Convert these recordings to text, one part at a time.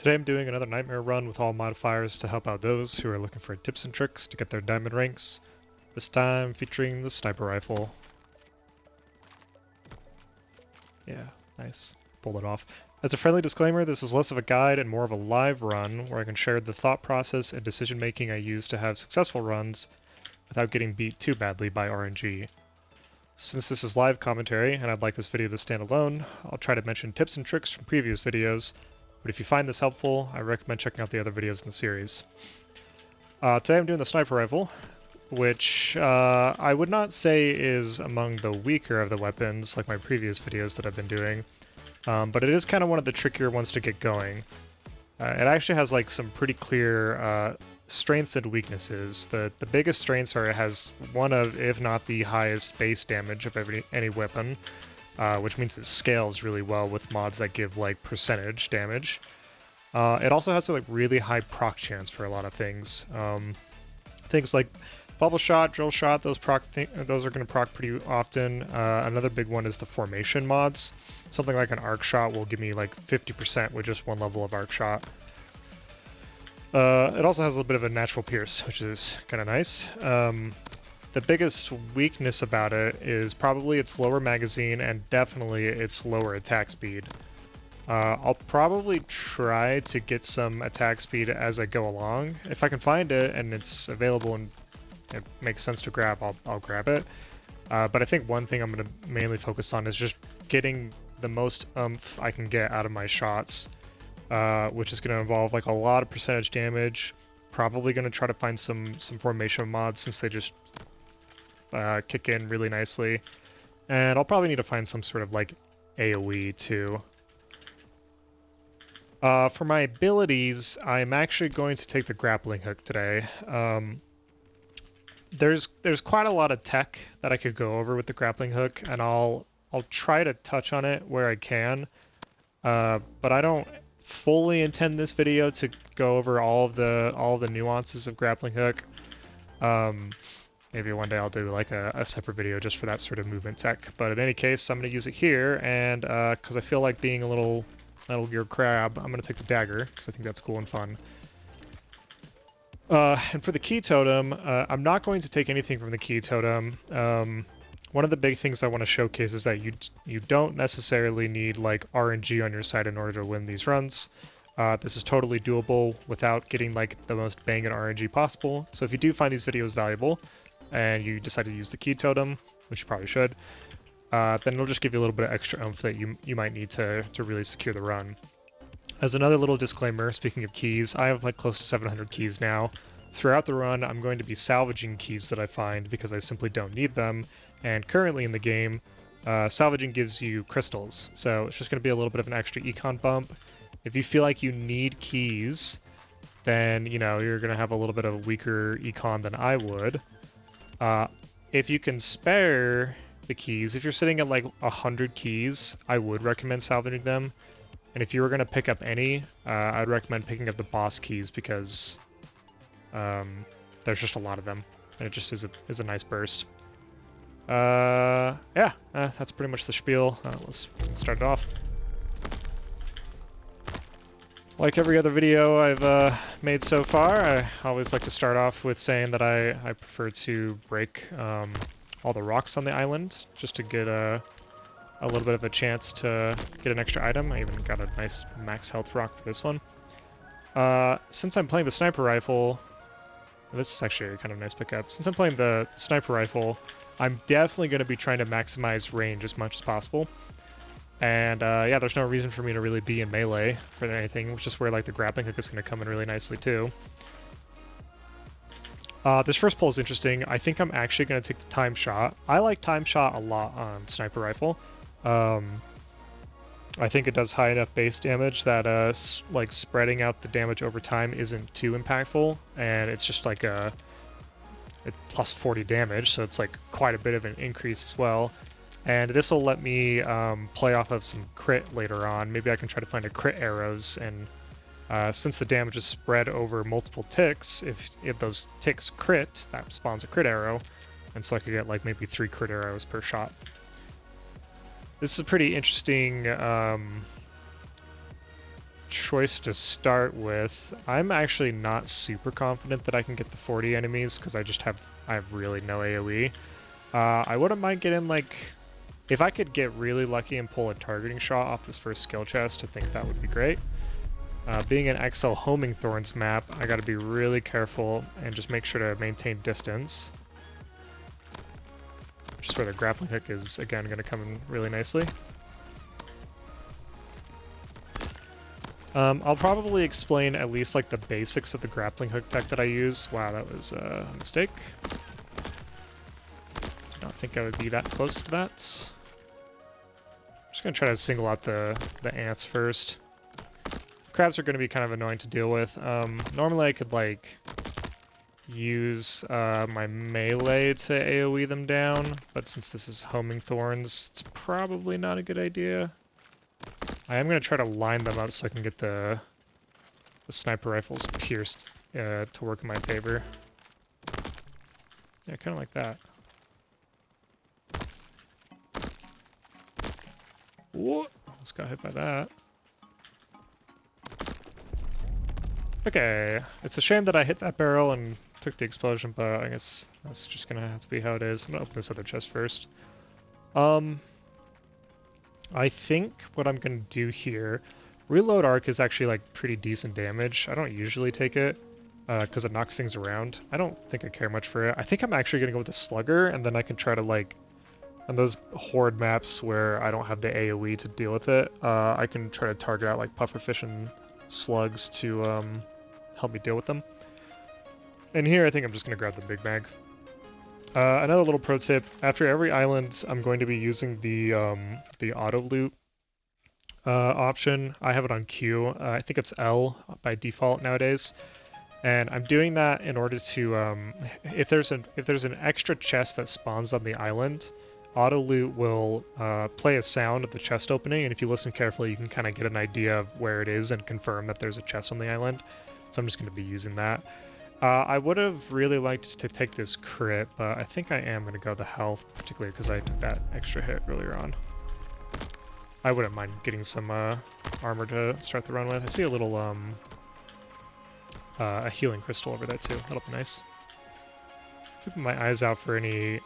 Today I'm doing another nightmare run with all modifiers to help out those who are looking for tips and tricks to get their diamond ranks, this time featuring the sniper rifle. Yeah, nice. Pulled it off. As a friendly disclaimer, this is less of a guide and more of a live run where I can share the thought process and decision making I use to have successful runs without getting beat too badly by RNG. Since this is live commentary and I'd like this video to stand alone, I'll try to mention tips and tricks from previous videos, but if you find this helpful, I recommend checking out the other videos in the series. Today I'm doing the sniper rifle, which I would not say is among the weaker of the weapons like my previous videos that I've been doing, but it is kind of one of the trickier ones to get going. It actually has like some pretty clear strengths and weaknesses. The biggest strengths are it has one of, if not the highest base damage of any weapon, which means it scales really well with mods that give like percentage damage. It also has a like really high proc chance for a lot of things. Things like bubble shot, drill shot, those are going to proc pretty often. Another big one is the formation mods. Something like an arc shot will give me like 50% with just one level of arc shot. It also has a little bit of a natural pierce, which is kind of nice. The biggest weakness about it is probably its lower magazine and definitely its lower attack speed. I'll probably try to get some attack speed as I go along. If I can find it and it's available and it makes sense to grab, I'll grab it. But I think one thing I'm going to mainly focus on is just getting the most oomph I can get out of my shots, which is going to involve like a lot of percentage damage. Probably going to try to find some formation mods since they just kick in really nicely. And I'll probably need to find some sort of like AoE too. For my abilities, I'm actually going to take the grappling hook today. There's quite a lot of tech that I could go over with the grappling hook, and I'll try to touch on it where I can. But I don't fully intend this video to go over all of the nuances of grappling hook. Maybe one day I'll do like a separate video just for that sort of movement tech. But in any case, I'm going to use it here, and because I feel like being a little Metal Gear crab, I'm going to take the dagger because I think that's cool and fun. And for the key totem, I'm not going to take anything from the key totem. One of the big things I want to showcase is that you don't necessarily need like RNG on your side in order to win these runs. This is totally doable without getting like the most bang in RNG possible. So if you do find these videos valuable and you decide to use the key totem, which you probably should, then it'll just give you a little bit of extra oomph that you might need to really secure the run. As another little disclaimer, speaking of keys, I have like close to 700 keys now. Throughout the run, I'm going to be salvaging keys that I find because I simply don't need them. And currently in the game, salvaging gives you crystals, so it's just going to be a little bit of an extra econ bump. If you feel like you need keys, then you know you're going to have a little bit of a weaker econ than I would. If you can spare the keys, if you're sitting at like 100 keys, I would recommend salvaging them. And if you were going to pick up any, I'd recommend picking up the boss keys because there's just a lot of them, and it just is a nice burst. Yeah, that's pretty much the spiel. Let's start it off. Like every other video I've made so far, I always like to start off with saying that I prefer to break all the rocks on the island just to get a little bit of a chance to get an extra item. I even got a nice max health rock for this one. Since I'm playing the sniper rifle, this is actually a kind of nice pickup. Since I'm playing the sniper rifle, I'm definitely going to be trying to maximize range as much as possible. And yeah, there's no reason for me to really be in melee for anything, which is where like the grappling hook is going to come in really nicely too. This first pull is interesting. I think I'm actually going to take the time shot. I like time shot a lot on sniper rifle. I think it does high enough base damage that like spreading out the damage over time isn't too impactful, and it's just like a plus 40 damage, so it's like quite a bit of an increase as well. And this will let me play off of some crit later on. Maybe I can try to find a crit arrows, and since the damage is spread over multiple ticks, if those ticks crit, that spawns a crit arrow, and so I could get like maybe 3 crit arrows per shot. This is a pretty interesting choice to start with. I'm actually not super confident that I can get the 40 enemies because I have really no AoE. I wouldn't mind getting like, if I could get really lucky and pull a targeting shot off this first skill chest, I think that would be great. Being an XL homing thorns map, I gotta be really careful and just make sure to maintain distance. Which is where the grappling hook is, again, gonna come in really nicely. I'll probably explain at least like the basics of the grappling hook tech that I use. Wow, that was a mistake. Did not think I would be that close to that. I'm just gonna try to single out the ants first. Crabs are gonna be kind of annoying to deal with. Normally I could like use my melee to AoE them down, but since this is homing thorns, it's probably not a good idea. I am going to try to line them up so I can get the sniper rifles pierced to work in my favor. Yeah, kind of like that. Whoa! Almost got hit by that. Okay, it's a shame that I hit that barrel and took the explosion, but I guess that's just going to have to be how it is. I'm going to open this other chest first. I think what I'm going to do here, reload arc is actually like pretty decent damage. I don't usually take it because it knocks things around. I don't think I care much for it. I think I'm actually going to go with the slugger, and then I can try to like, on those horde maps where I don't have the AoE to deal with it, I can try to target out like pufferfish and slugs to help me deal with them. And here I think I'm just going to grab the big bag. Another little pro tip, after every island, I'm going to be using the auto loot option. I have it on Q. I think it's L by default nowadays. And I'm doing that in order to, if there's an extra chest that spawns on the island, auto loot will play a sound of the chest opening, and if you listen carefully, you can kind of get an idea of where it is and confirm that there's a chest on the island. So I'm just going to be using that. I would have really liked to take this crit, but I think I am going to go the health, particularly because I took that extra hit earlier on. I wouldn't mind getting some armor to start the run with. I see a little a healing crystal over there too. That'll be nice. Keeping my eyes out for any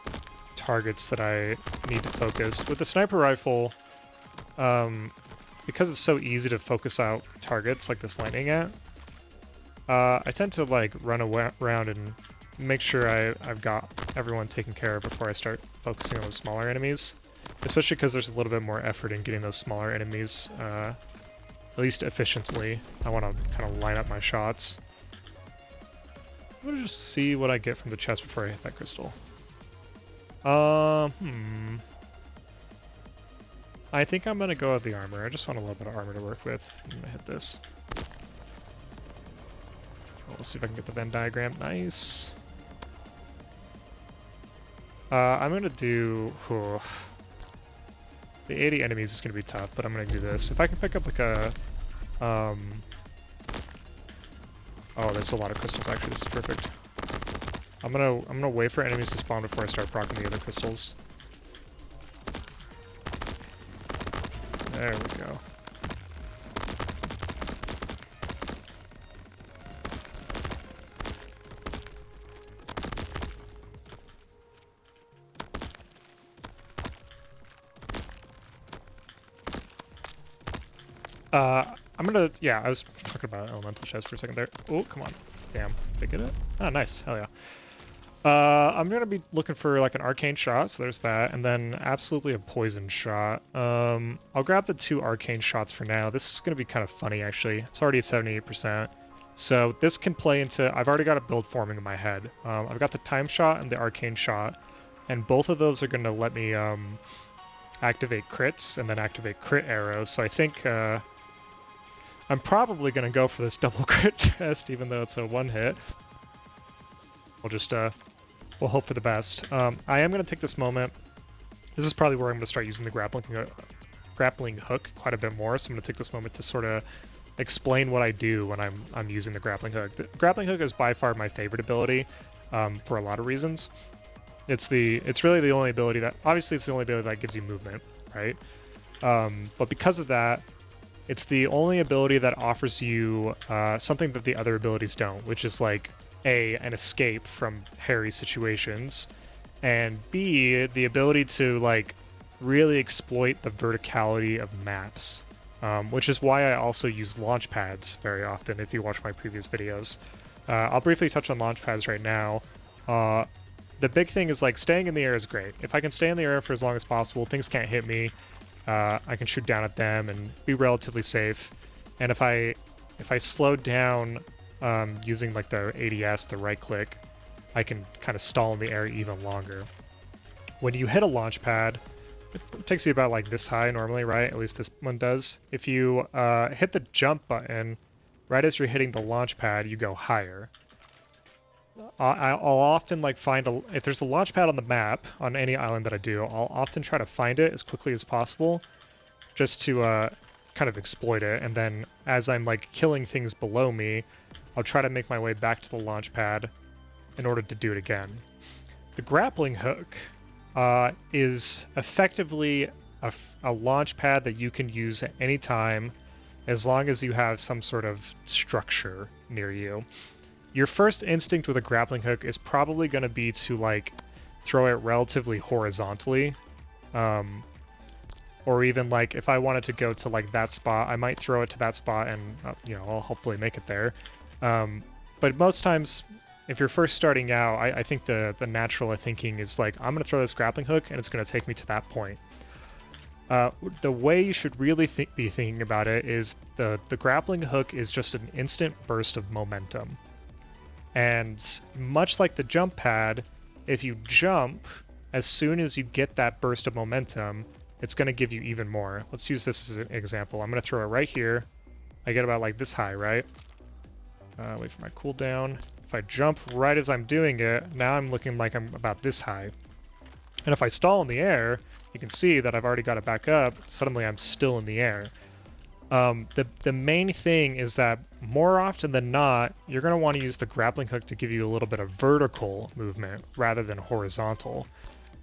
targets that I need to focus. With the sniper rifle, because it's so easy to focus out targets like this lightning at, I tend to like run around and make sure I've got everyone taken care of before I start focusing on the smaller enemies. Especially because there's a little bit more effort in getting those smaller enemies, at least efficiently. I want to kind of line up my shots. I'm gonna just see what I get from the chest before I hit that crystal. I think I'm gonna go with the armor. I just want a little bit of armor to work with. I'm gonna hit this. We'll see if I can get the Venn diagram. Nice. I'm gonna do... The 80 enemies is gonna be tough, but I'm gonna do this. If I can pick up like a... Oh, there's a lot of crystals actually. This is perfect. I'm gonna wait for enemies to spawn before I start proccing the other crystals. There we go. Yeah, I was talking about elemental chest for a second there. Oh, come on. Damn. Did I get it? Ah, nice. Hell yeah. I'm gonna be looking for like an arcane shot, so there's that, and then absolutely a poison shot. I'll grab the 2 arcane shots for now. This is gonna be kind of funny, actually. It's already at 78%. So this can play into... I've already got a build forming in my head. I've got the time shot and the arcane shot, and both of those are gonna let me activate crits and then activate crit arrows. So I think... I'm probably going to go for this double crit test, even though it's a one hit. We'll just, we'll hope for the best. I am going to take this moment. This is probably where I'm going to start using the grappling hook quite a bit more, so I'm going to take this moment to sort of explain what I do when I'm using the grappling hook. The grappling hook is by far my favorite ability, for a lot of reasons. It's really the only ability that, obviously it's the only ability that gives you movement, right? But because of that, It's the only ability that offers you something that the other abilities don't, which is like A, an escape from hairy situations, and B, the ability to like really exploit the verticality of maps, which is why I also use launch pads very often if you watch my previous videos. I'll briefly touch on launch pads right now. The big thing is like staying in the air is great. If I can stay in the air for as long as possible, things can't hit me. I can shoot down at them and be relatively safe. And if I slow down using like the ADS, the right click, I can kind of stall in the air even longer. When you hit a launch pad, it takes you about like this high normally, right? At least this one does. If you hit the jump button right as you're hitting the launch pad, you go higher. I'll often like find if there's a launch pad on the map on any island that I do, I'll often try to find it as quickly as possible just to kind of exploit it. And then as I'm like killing things below me, I'll try to make my way back to the launch pad in order to do it again. The grappling hook is effectively a launch pad that you can use at any time as long as you have some sort of structure near you. Your first instinct with a grappling hook is probably going to be to like throw it relatively horizontally, or even like if I wanted to go to like that spot, I might throw it to that spot and you know, I'll hopefully make it there. But most times, if you're first starting out, I think the natural thinking is like, I'm going to throw this grappling hook and it's going to take me to that point. The way you should really be thinking about it is the grappling hook is just an instant burst of momentum. And much like the jump pad, if you jump, as soon as you get that burst of momentum, it's going to give you even more. Let's use this as an example. I'm going to throw it right here. I get about like this high, right? Wait for my cooldown. If I jump right as I'm doing it, now I'm looking like I'm about this high. And if I stall in the air, you can see that I've already got it back up. Suddenly I'm still in the air. The main thing is that more often than not, you're going to want to use the grappling hook to give you a little bit of vertical movement rather than horizontal.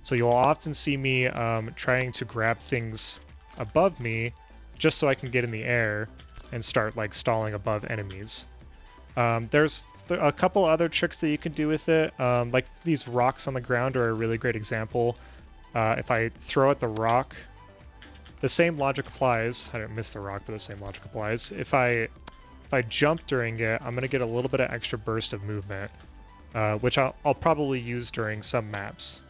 So you'll often see me trying to grab things above me just so I can get in the air and start like stalling above enemies. There's a couple other tricks that you can do with it. Like these rocks on the ground are a really great example. If I throw at the rock, the same logic applies. I didn't miss the rock, but the same logic applies. If I jump during it, I'm going to get a little bit of extra burst of movement, which I'll probably use during some maps.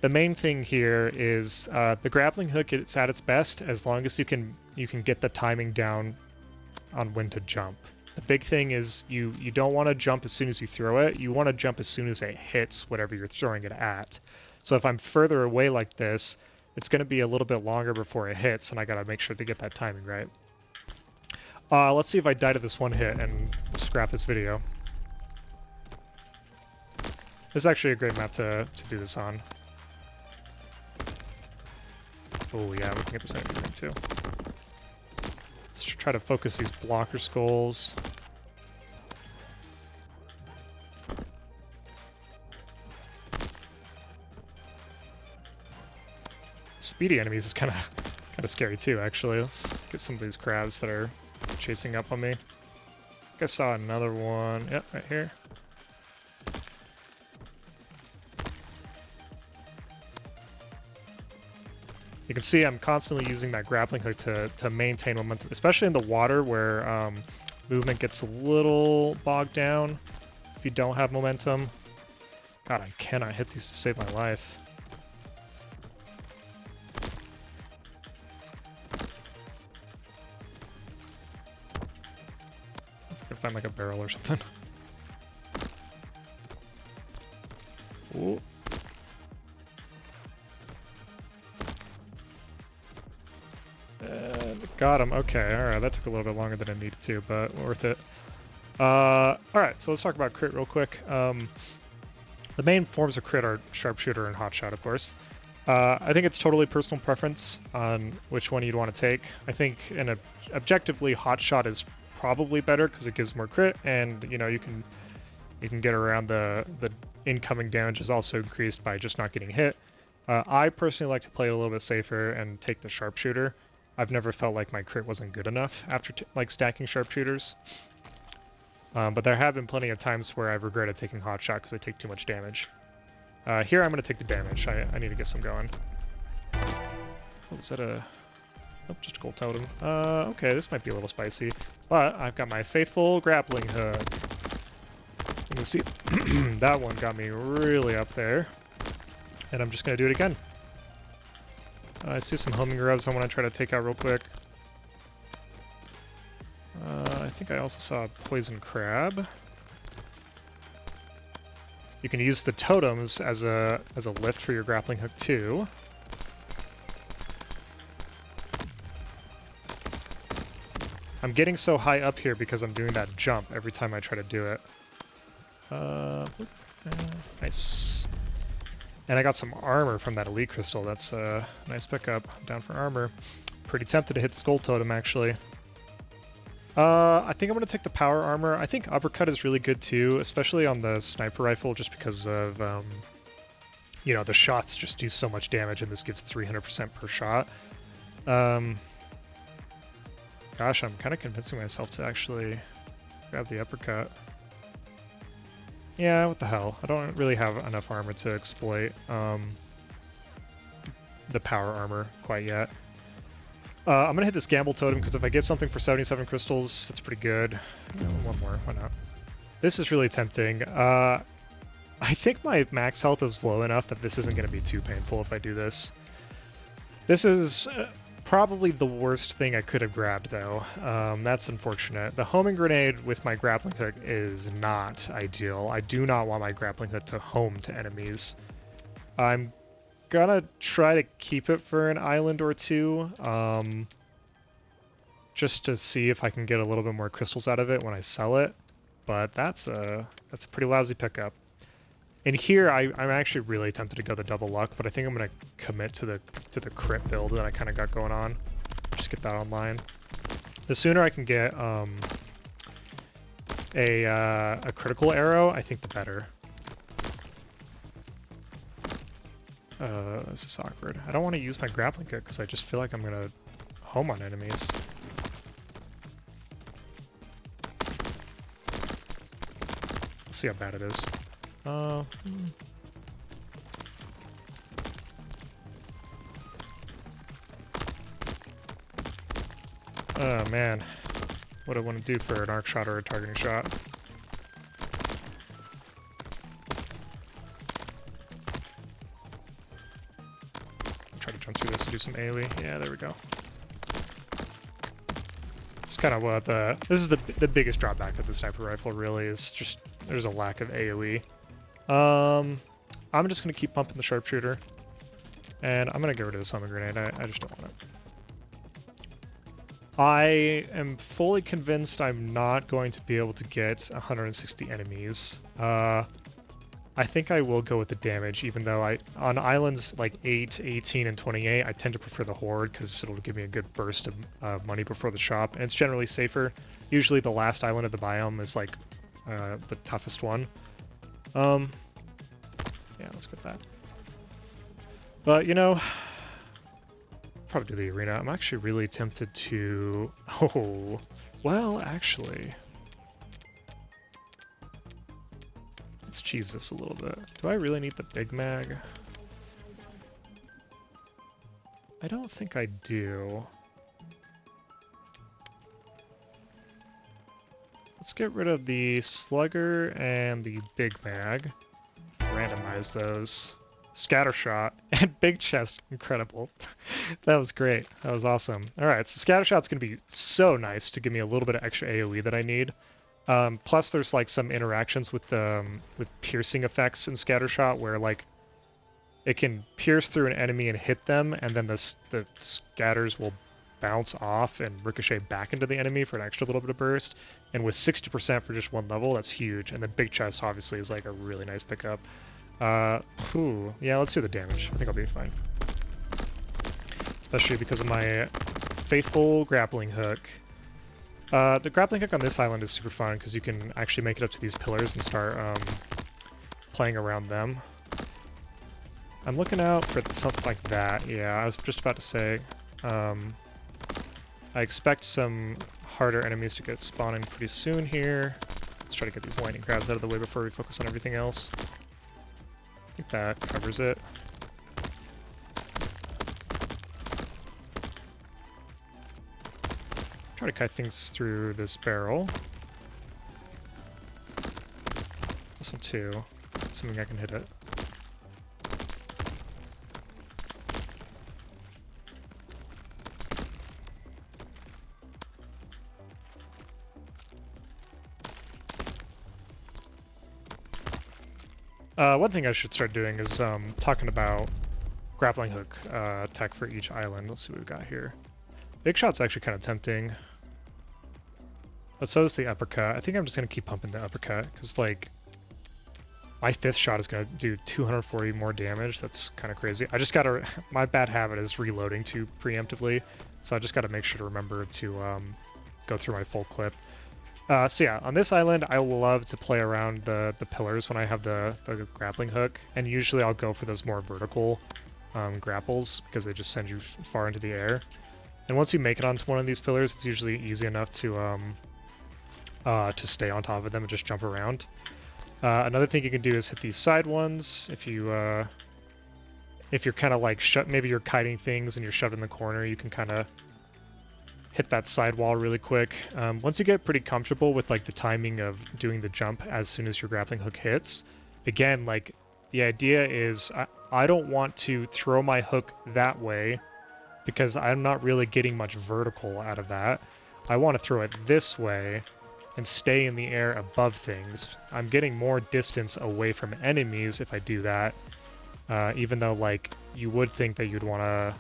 The main thing here is the grappling hook is at its best as long as you can get the timing down on when to jump. The big thing is you don't want to jump as soon as you throw it. You want to jump as soon as it hits whatever you're throwing it at. So if I'm further away like this, it's going to be a little bit longer before it hits, and I got to make sure to get that timing right. Let's see if I die to this one hit and scrap this video. This is actually a great map to do this on. Oh yeah, we can get this enemy thing too. Let's try to focus these blocker skulls. Speedy enemies is kind of scary too, actually. Let's get some of these crabs that are chasing up on me. I think I saw another one. Yep, right here. You can see I'm constantly using that grappling hook to maintain momentum, especially in the water where movement gets a little bogged down if you don't have momentum. God, I cannot hit these to save my life. I can find like a barrel or something. Ooh. Got him. Okay, alright, that took a little bit longer than I needed to, but worth it. Alright, so let's talk about crit real quick. The main forms of crit are sharpshooter and hotshot, of course. I think it's totally personal preference on which one you'd want to take. I think objectively hotshot is probably better because it gives more crit, and you know you can get around the incoming damage is also increased by just not getting hit. I personally like to play a little bit safer and take the sharpshooter. I've never felt like my crit wasn't good enough after like stacking sharpshooters. But there have been plenty of times where I've regretted taking hotshot because I take too much damage. Here I'm going to take the damage. I need to get some going. Oh, is that a... Oh, just a gold totem. Okay, this might be a little spicy. But I've got my faithful grappling hook. You can see that one got me really up there. And I'm just going to do it again. I see some homing grubs I want to try to take out real quick. I think I also saw a poison crab. You can use the totems as a lift for your grappling hook too. I'm getting so high up here because I'm doing that jump every time I try to do it. Nice. And I got some armor from that elite crystal. That's a nice pickup. I'm down for armor. Pretty tempted to hit the gold totem actually. I think I'm going to take the power armor. I think uppercut is really good too, especially on the sniper rifle, just because of, you know, the shots just do so much damage, and this gives 300% per shot. Gosh, I'm kind of convincing myself to actually grab the uppercut. Yeah, what the hell. I don't really have enough armor to exploit the power armor quite yet. I'm gonna hit this gamble totem because if I get something for 77 crystals, that's pretty good. One more, why not? This is really tempting. I think my max health is low enough that this isn't gonna be too painful if I do this. This is probably the worst thing I could have grabbed though. That's unfortunate. The homing grenade with my grappling hook is not ideal. I do not want my grappling hook to home to enemies. I'm gonna try to keep it for an island or two, just to see if I can get a little bit more crystals out of it when I sell it. But that's a pretty lousy pickup. And here I'm actually really tempted to go the double luck, but I think I'm gonna commit to the crit build that I kind of got going on. Just get that online. The sooner I can get a critical arrow, I think the better. This is awkward. I don't want to use my grappling hook because I just feel like I'm gonna home on enemies. Let's see how bad it is. Oh man, what do I want to do for an arc shot or a targeting shot? Try to jump through this and do some AoE. Yeah, there we go. It's kind of what this is the biggest drawback of the sniper rifle really is just there's a lack of AoE. I'm just gonna keep pumping the sharpshooter, and I'm gonna get rid of this homing grenade. I just don't want it. I am fully convinced I'm not going to be able to get 160 enemies. I think I will go with the damage, even though on islands like 8, 18, and 28, I tend to prefer the horde because it'll give me a good burst of money before the shop, and it's generally safer. Usually the last island of the biome is like the toughest one. Yeah, let's get that. But you know, probably do the arena. I'm actually really tempted to. Oh, well, actually. Let's cheese this a little bit. Do I really need the big mag? I don't think I do. Let's get rid of the slugger and the big mag. Randomize those. Scattershot and big chest. Incredible. That was great. That was awesome. Alright, so scattershot's going to be so nice to give me a little bit of extra AoE that I need. Plus there's like some interactions with piercing effects in scattershot where like it can pierce through an enemy and hit them, and then the scatters will bounce off and ricochet back into the enemy for an extra little bit of burst. And with 60% for just one level, that's huge. And the big chest obviously is like a really nice pickup. Yeah, let's do the damage. I think I'll be fine. Especially because of my faithful grappling hook. The grappling hook on this island is super fun because you can actually make it up to these pillars and start playing around them. I'm looking out for something like that. Yeah, I was just about to say. I expect some harder enemies to get spawning pretty soon here. Let's try to get these lightning crabs out of the way before we focus on everything else. I think that covers it. Try to cut things through this barrel. This one too, assuming I can hit it. One thing I should start doing is talking about grappling hook tech for each island. Let's see what we've got here. Big shot's actually kind of tempting. But so is the uppercut. I think I'm just going to keep pumping the uppercut, because, like, my 5th shot is going to do 240 more damage. That's kind of crazy. I just got to... My bad habit is reloading too preemptively, so I just got to make sure to remember to go through my full clip. So yeah, on this island, I love to play around the pillars when I have the grappling hook, and usually I'll go for those more vertical grapples, because they just send you far into the air. And once you make it onto one of these pillars, it's usually easy enough to stay on top of them and just jump around. Another thing you can do is hit these side ones. If you're kind of like maybe you're kiting things and you're shoved in the corner, you can kind of hit that side wall really quick. Once you get pretty comfortable with like the timing of doing the jump as soon as your grappling hook hits, again, like the idea is I don't want to throw my hook that way because I'm not really getting much vertical out of that. I want to throw it this way and stay in the air above things. I'm getting more distance away from enemies if I do that, even though like you would think that you'd want to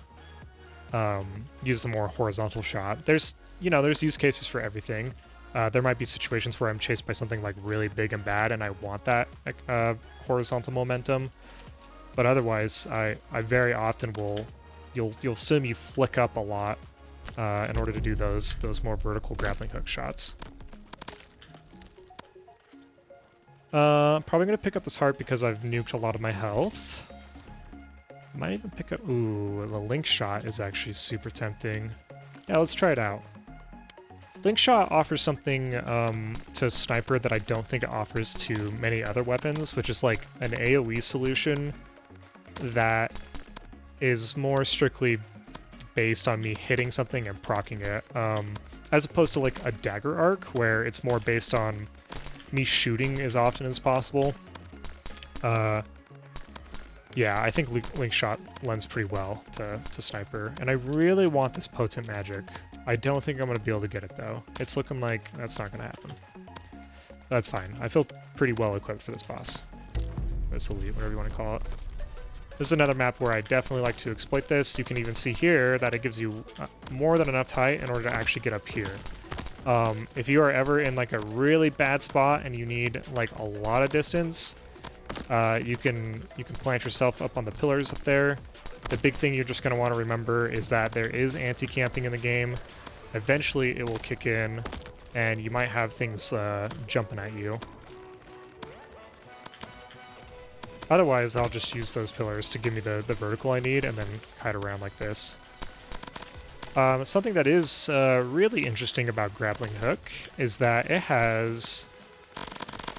use the more horizontal shot. There's use cases for everything. There might be situations where I'm chased by something like really big and bad and I want that horizontal momentum, but otherwise I very often you'll see me flick up a lot in order to do those more vertical grappling hook shots. Probably gonna pick up this heart because I've nuked a lot of my health. Might even pick up... Ooh, the link shot is actually super tempting. Yeah, let's try it out. Link shot offers something to sniper that I don't think it offers to many other weapons, which is like an AoE solution that is more strictly based on me hitting something and proccing it, as opposed to like a dagger arc where it's more based on me shooting as often as possible. Yeah, I think link shot lends pretty well to sniper, and I really want this potent magic. I don't think I'm going to be able to get it though. It's looking like that's not going to happen. That's fine. I feel pretty well equipped for this boss. This elite, whatever you want to call it. This is another map where I definitely like to exploit this. You can even see here that it gives you more than enough height in order to actually get up here. If you are ever in like a really bad spot and you need like a lot of distance, you can plant yourself up on the pillars up there. The big thing you're just going to want to remember is that there is anti-camping in the game. Eventually it will kick in and you might have things jumping at you. Otherwise I'll just use those pillars to give me the vertical I need and then kite around like this. Something that is really interesting about grappling hook is that it has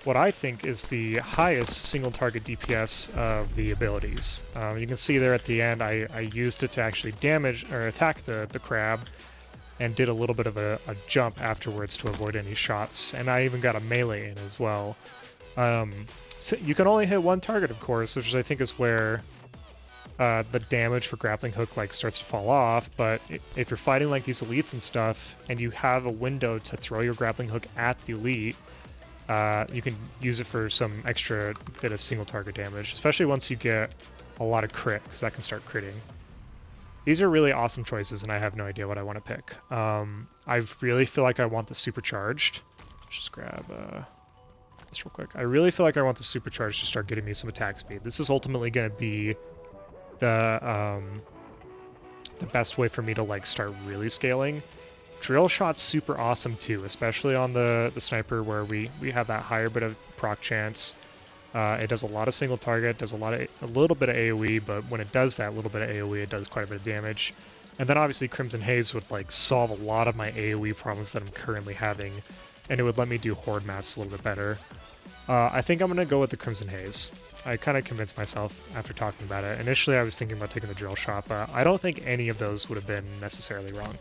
what I think is the highest single target DPS of the abilities. You can see there at the end I used it to actually damage or attack the crab and did a little bit of a jump afterwards to avoid any shots, and I even got a melee in as well. So you can only hit one target, of course, which I think is where the damage for grappling hook like starts to fall off, but if you're fighting like these elites and stuff and you have a window to throw your grappling hook at the elite, you can use it for some extra bit of single target damage, especially once you get a lot of crit, because that can start critting. These are really awesome choices and I have no idea what I want to pick. I really feel like I want the supercharged. Let's just grab this real quick. I really feel like I want the supercharged to start getting me some attack speed. This is ultimately going to be the best way for me to like start really scaling. Drill shot's super awesome too, especially on the sniper where we have that higher bit of proc chance. It does a lot of single target, does a little bit of AoE, but when it does that little bit of AoE, it does quite a bit of damage. And then obviously Crimson Haze would like solve a lot of my AoE problems that I'm currently having, and it would let me do horde maps a little bit better. I think I'm gonna go with the Crimson Haze. I kind of convinced myself after talking about it. Initially I was thinking about taking the drill shot, but I don't think any of those would have been necessarily wrong.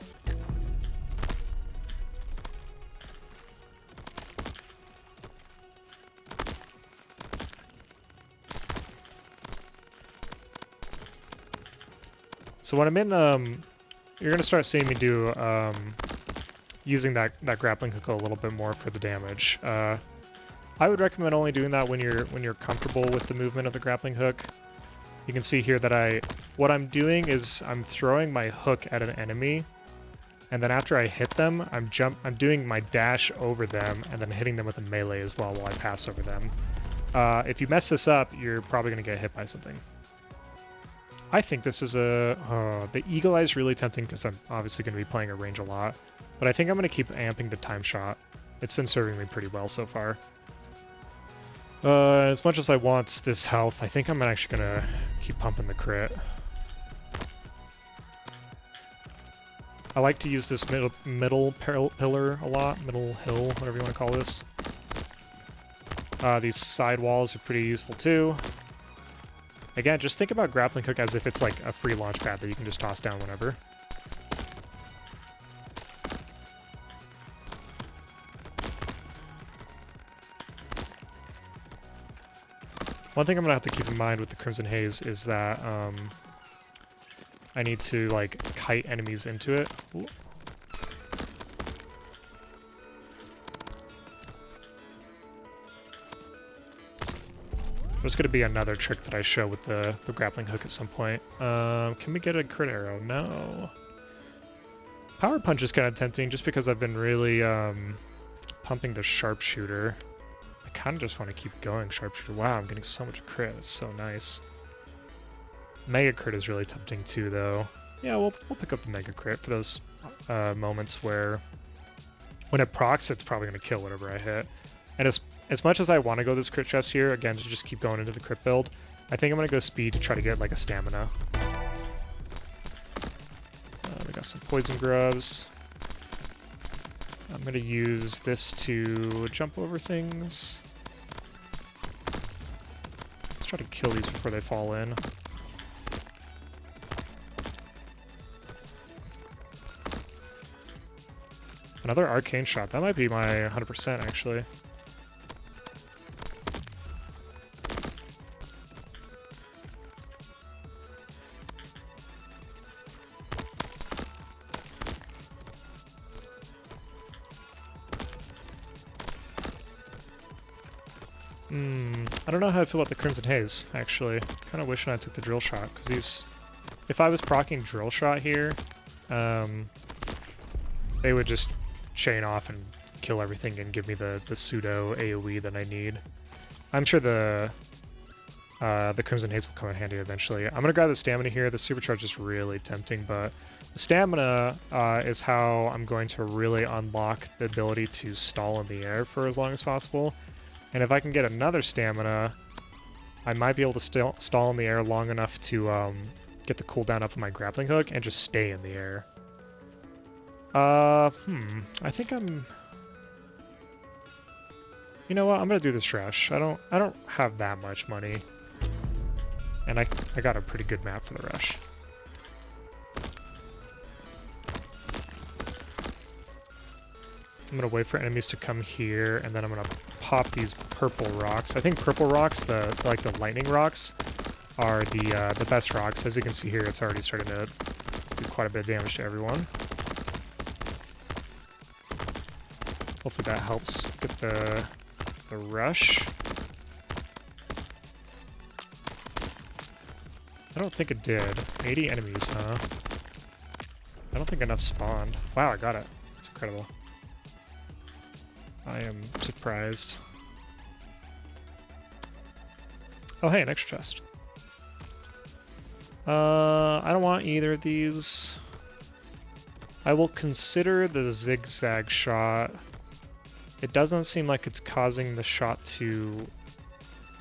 So when I'm in, you're gonna start seeing me do using that grappling hook a little bit more for the damage. I would recommend only doing that when you're comfortable with the movement of the grappling hook. You can see here that what I'm doing is I'm throwing my hook at an enemy, and then after I hit them, I'm doing my dash over them and then hitting them with a melee as well while I pass over them. If you mess this up, you're probably gonna get hit by something. I think this is the Eagle Eye is really tempting because I'm obviously going to be playing a range a lot, but I think I'm going to keep amping the time shot. It's been serving me pretty well so far. As much as I want this health, I think I'm actually going to keep pumping the crit. I like to use this middle pillar a lot, middle hill, whatever you want to call this. These side walls are pretty useful too. Again, just think about grappling hook as if it's like a free launch pad that you can just toss down whenever. One thing I'm gonna have to keep in mind with the Crimson Haze is that I need to like kite enemies into it. Ooh. There's going to be another trick that I show with the grappling hook at some point. Can we get a crit arrow? No. Power Punch is kind of tempting just because I've been really pumping the Sharpshooter. I kind of just want to keep going Sharpshooter. Wow, I'm getting so much crit. It's so nice. Mega Crit is really tempting too, though. Yeah, we'll pick up the Mega Crit for those moments where when it procs, it's probably going to kill whatever I hit. And as much as I want to go this crit chest here, again, to just keep going into the crit build, I think I'm going to go speed to try to get like a stamina. We got some poison grubs. I'm going to use this to jump over things. Let's try to kill these before they fall in. Another arcane shot. That might be my 100% actually. I don't know how I feel about the Crimson Haze, actually. Kind of wishing I took the drill shot, because if I was proccing drill shot here, they would just chain off and kill everything and give me the pseudo AoE that I need. I'm sure the Crimson Haze will come in handy eventually. I'm gonna grab the stamina here. The supercharge is really tempting, but the stamina is how I'm going to really unlock the ability to stall in the air for as long as possible. And if I can get another stamina, I might be able to stall in the air long enough to get the cooldown up on my grappling hook and just stay in the air. I think I'm... You know what? I'm gonna do this rush. I don't have that much money, and I got a pretty good map for the rush. I'm gonna wait for enemies to come here, and then I'm gonna pop these purple rocks. I think purple rocks, the lightning rocks, are the best rocks. As you can see here, it's already starting to do quite a bit of damage to everyone. Hopefully that helps get the rush. I don't think it did. 80 enemies, huh? I don't think enough spawned. Wow, I got it. That's incredible. I am surprised. Oh hey, an extra chest. I don't want either of these. I will consider the zigzag shot. It doesn't seem like it's causing the shot to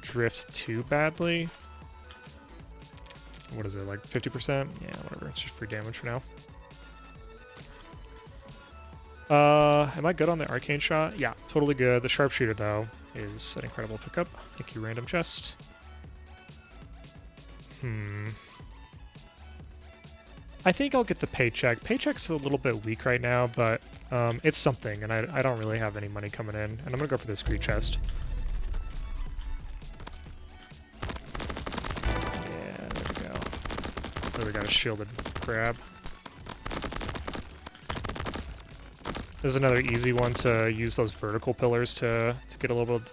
drift too badly. What is it, like 50%? Yeah, whatever. It's just free damage for now. Am I good on the arcane shot? Yeah, totally good. The sharpshooter, though, is an incredible pickup. Thank you, random chest. I think I'll get the paycheck. Paycheck's a little bit weak right now, but it's something, and I don't really have any money coming in. And I'm gonna go for this greed chest. Yeah, there we go. Oh, we got a shielded crab. This is another easy one to use those vertical pillars to get a little bit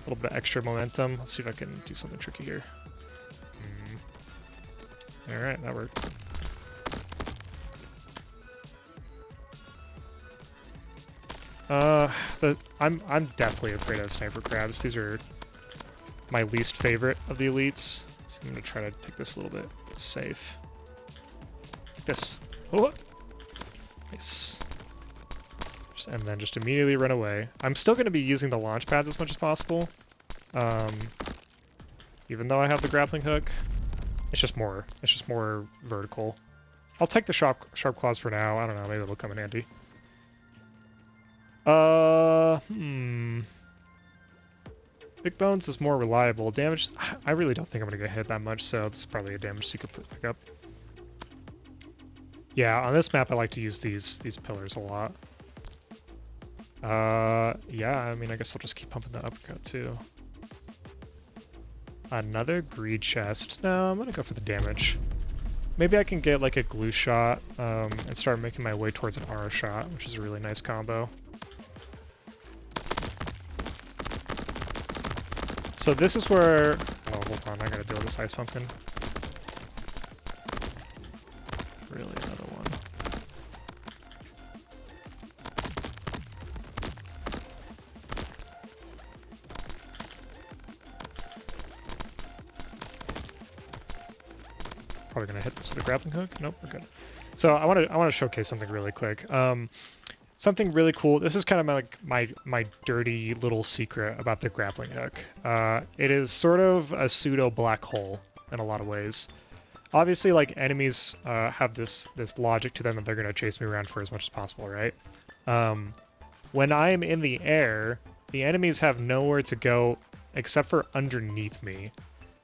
of extra momentum. Let's see if I can do something tricky here. All right, that worked. I'm definitely afraid of sniper crabs. These are my least favorite of the elites. So I'm gonna try to take this a little bit safe. Like this. Oh, nice. And then just immediately run away. I'm still gonna be using the launch pads as much as possible, even though I have the grappling hook. It's just more vertical. I'll take the sharp claws for now. I don't know, maybe it'll come in handy. Big Bones is more reliable. Damage, I really don't think I'm gonna get hit that much, so this is probably a damage seeker pickup. Yeah, on this map I like to use these pillars a lot. Yeah, I mean, I guess I'll just keep pumping the uppercut too. Another greed chest. No, I'm gonna go for the damage. Maybe I can get like a glue shot and start making my way towards an aura shot, which is a really nice combo. So this is where... Oh, hold on, I gotta deal with this ice pumpkin. Really, another one. Probably gonna hit this with a grappling hook. Nope, we're good. So I want to showcase something really quick. Something really cool. This is kind of my dirty little secret about the grappling hook. It is sort of a pseudo black hole in a lot of ways. Obviously, like, enemies have this logic to them that they're gonna chase me around for as much as possible, right? When I'm in the air, the enemies have nowhere to go except for underneath me.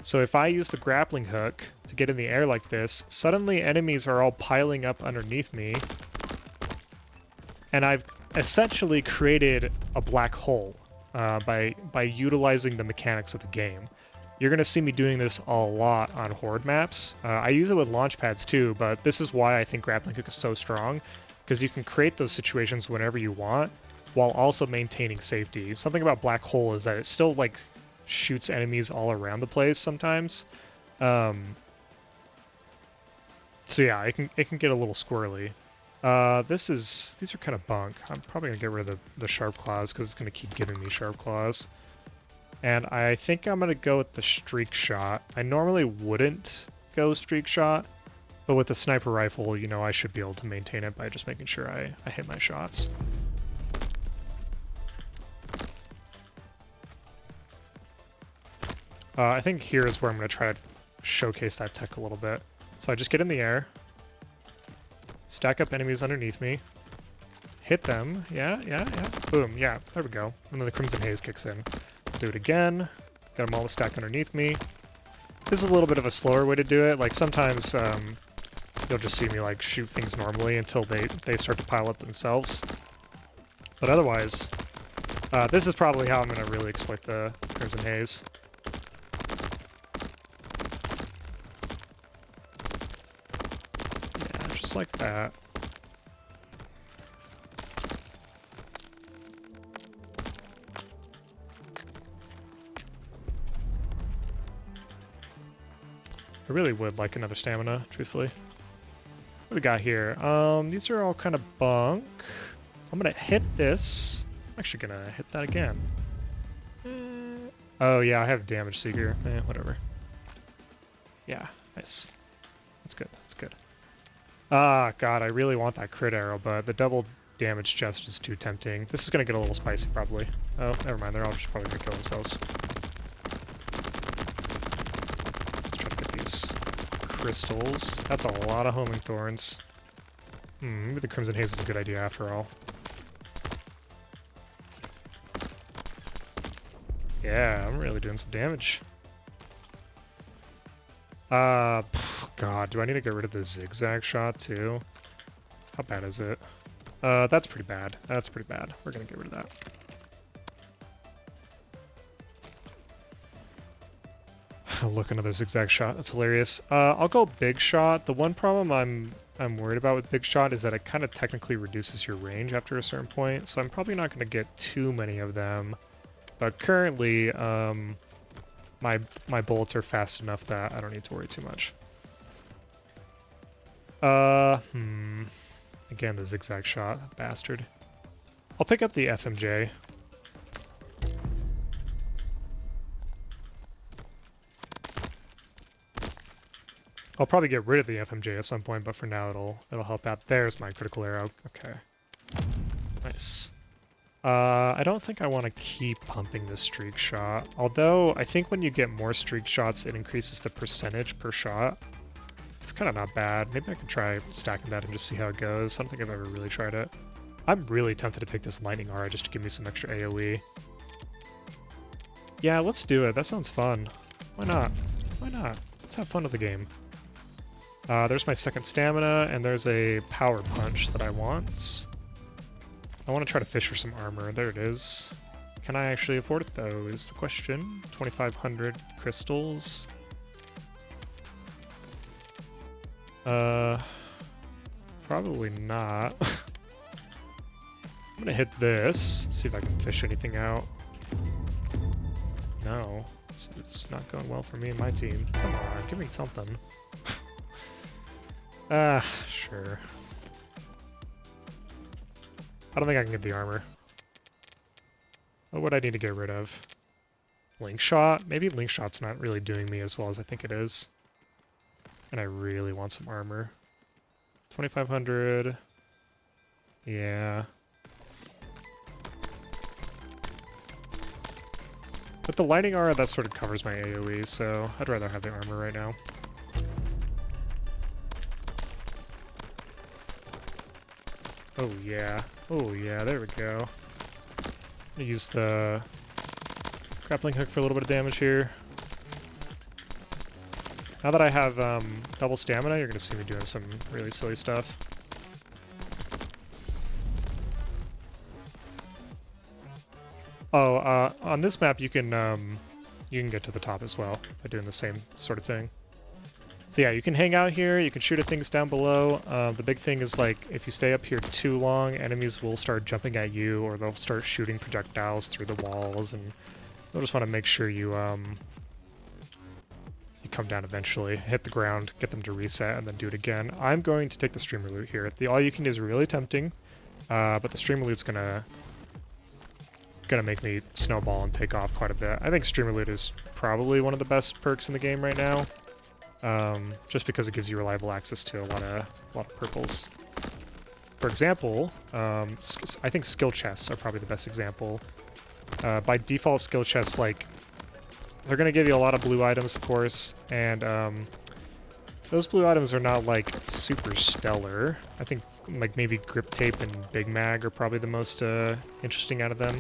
So if I use the grappling hook to get in the air like this, suddenly enemies are all piling up underneath me, and I've essentially created a black hole by utilizing the mechanics of the game. You're going to see me doing this a lot on horde maps. I use it with launch pads too, but this is why I think grappling hook is so strong, because you can create those situations whenever you want while also maintaining safety. Something about black hole is that it still like shoots enemies all around the place sometimes. So yeah, it can get a little squirrely. These are kind of bunk. I'm probably gonna get rid of the sharp claws because it's gonna keep giving me sharp claws. And I think I'm gonna go with the streak shot. I normally wouldn't go streak shot, but with the sniper rifle, you know, I should be able to maintain it by just making sure I hit my shots. I think here is where I'm going to try to showcase that tech a little bit. So I just get in the air, stack up enemies underneath me, hit them, yeah, boom, yeah, there we go. And then the Crimson Haze kicks in. Do it again, get them all to stack underneath me. This is a little bit of a slower way to do it. Like sometimes you'll just see me like shoot things normally until they start to pile up themselves. But otherwise, this is probably how I'm going to really exploit the Crimson Haze. Just like that. I really would like another stamina, truthfully. What do we got here? These are all kind of bunk. I'm gonna hit this. I'm actually gonna hit that again. Oh yeah, I have damage seeker. Whatever. Yeah, nice. That's good, that's good. Ah, God, I really want that crit arrow, but the double damage chest is too tempting. This is gonna get a little spicy, probably. Oh, never mind, they're all just probably gonna kill themselves. Let's try to get these crystals. That's a lot of homing thorns. Maybe the Crimson Haze is a good idea after all. Yeah, I'm really doing some damage. God, do I need to get rid of the zigzag shot too? How bad is it? That's pretty bad. That's pretty bad. We're gonna get rid of that. Look, another zigzag shot. That's hilarious. I'll go big shot. The one problem I'm worried about with big shot is that it kind of technically reduces your range after a certain point, so I'm probably not going to get too many of them. But currently, my bullets are fast enough that I don't need to worry too much. Again, the zigzag shot, bastard. I'll pick up the FMJ. I'll probably get rid of the FMJ at some point, but for now it'll help out. There's my critical arrow. Okay. Nice. I don't think I want to keep pumping the streak shot. Although, I think when you get more streak shots, it increases the percentage per shot. It's kind of not bad. Maybe I could try stacking that and just see how it goes. I don't think I've ever really tried it. I'm really tempted to take this lightning aura just to give me some extra AoE. Yeah, let's do it. That sounds fun. Why not? Why not? Let's have fun with the game. There's my second stamina, and there's a power punch that I want. I want to try to fish for some armor. There it is. Can I actually afford it, though, is the question. 2,500 crystals. Probably not. I'm gonna hit this, see if I can fish anything out. No, it's not going well for me and my team. Come on, give me something. Sure. I don't think I can get the armor. What would I need to get rid of? Link shot? Maybe link shot's not really doing me as well as I think it is. And I really want some armor. 2,500. Yeah. With the lightning aura, that sort of covers my AoE, so I'd rather have the armor right now. Oh yeah. Oh yeah, there we go. I'm gonna use the grappling hook for a little bit of damage here. Now that I have double stamina, you're gonna see me doing some really silly stuff. Oh, on this map you can get to the top as well by doing the same sort of thing. So yeah, you can hang out here, you can shoot at things down below. The big thing is, like, if you stay up here too long, enemies will start jumping at you, or they'll start shooting projectiles through the walls, and you'll just want to make sure you come down eventually, hit the ground, get them to reset, and then do it again. I'm going to take the streamer loot here. The all you can do is really tempting, but the streamer loot's gonna make me snowball and take off quite a bit. I think streamer loot is probably one of the best perks in the game right now. Just because it gives you reliable access to a lot of purples. For example, I think skill chests are probably the best example. By default, skill chests, like, they're going to give you a lot of blue items, of course, and those blue items are not, like, super stellar. I think, like, maybe grip tape and Big Mag are probably the most interesting out of them.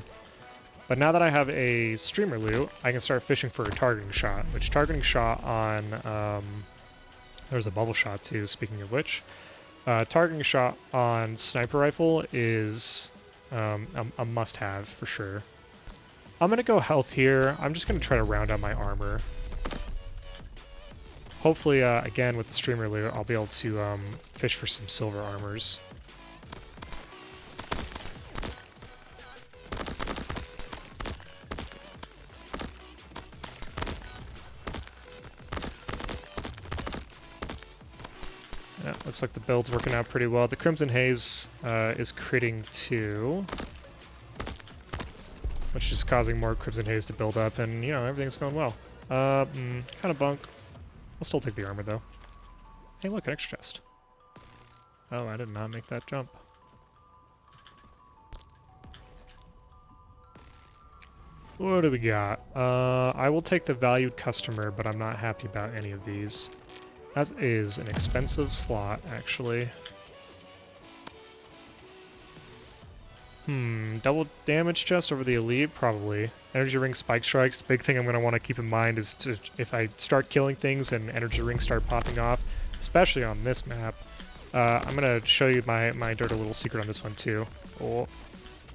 But now that I have a streamer loot, I can start fishing for a targeting shot, which targeting shot on, there's a bubble shot too, speaking of which. Targeting shot on sniper rifle is a must-have for sure. I'm gonna go health here. I'm just gonna try to round out my armor. Hopefully, again, with the streamer loot, I'll be able to fish for some silver armors. Yeah, looks like the build's working out pretty well. The Crimson Haze is critting too, which is causing more Crimson Haze to build up, and, you know, everything's going well. Kind of bunk. I'll still take the armor, though. Hey, look, an extra chest. Oh, I did not make that jump. What do we got? I will take the valued customer, but I'm not happy about any of these. That is an expensive slot, actually. Double damage chest over the elite? Probably. Energy ring spike strikes. Big thing I'm going to want to keep in mind is if I start killing things and energy rings start popping off, especially on this map, I'm going to show you my dirty little secret on this one too. Oh,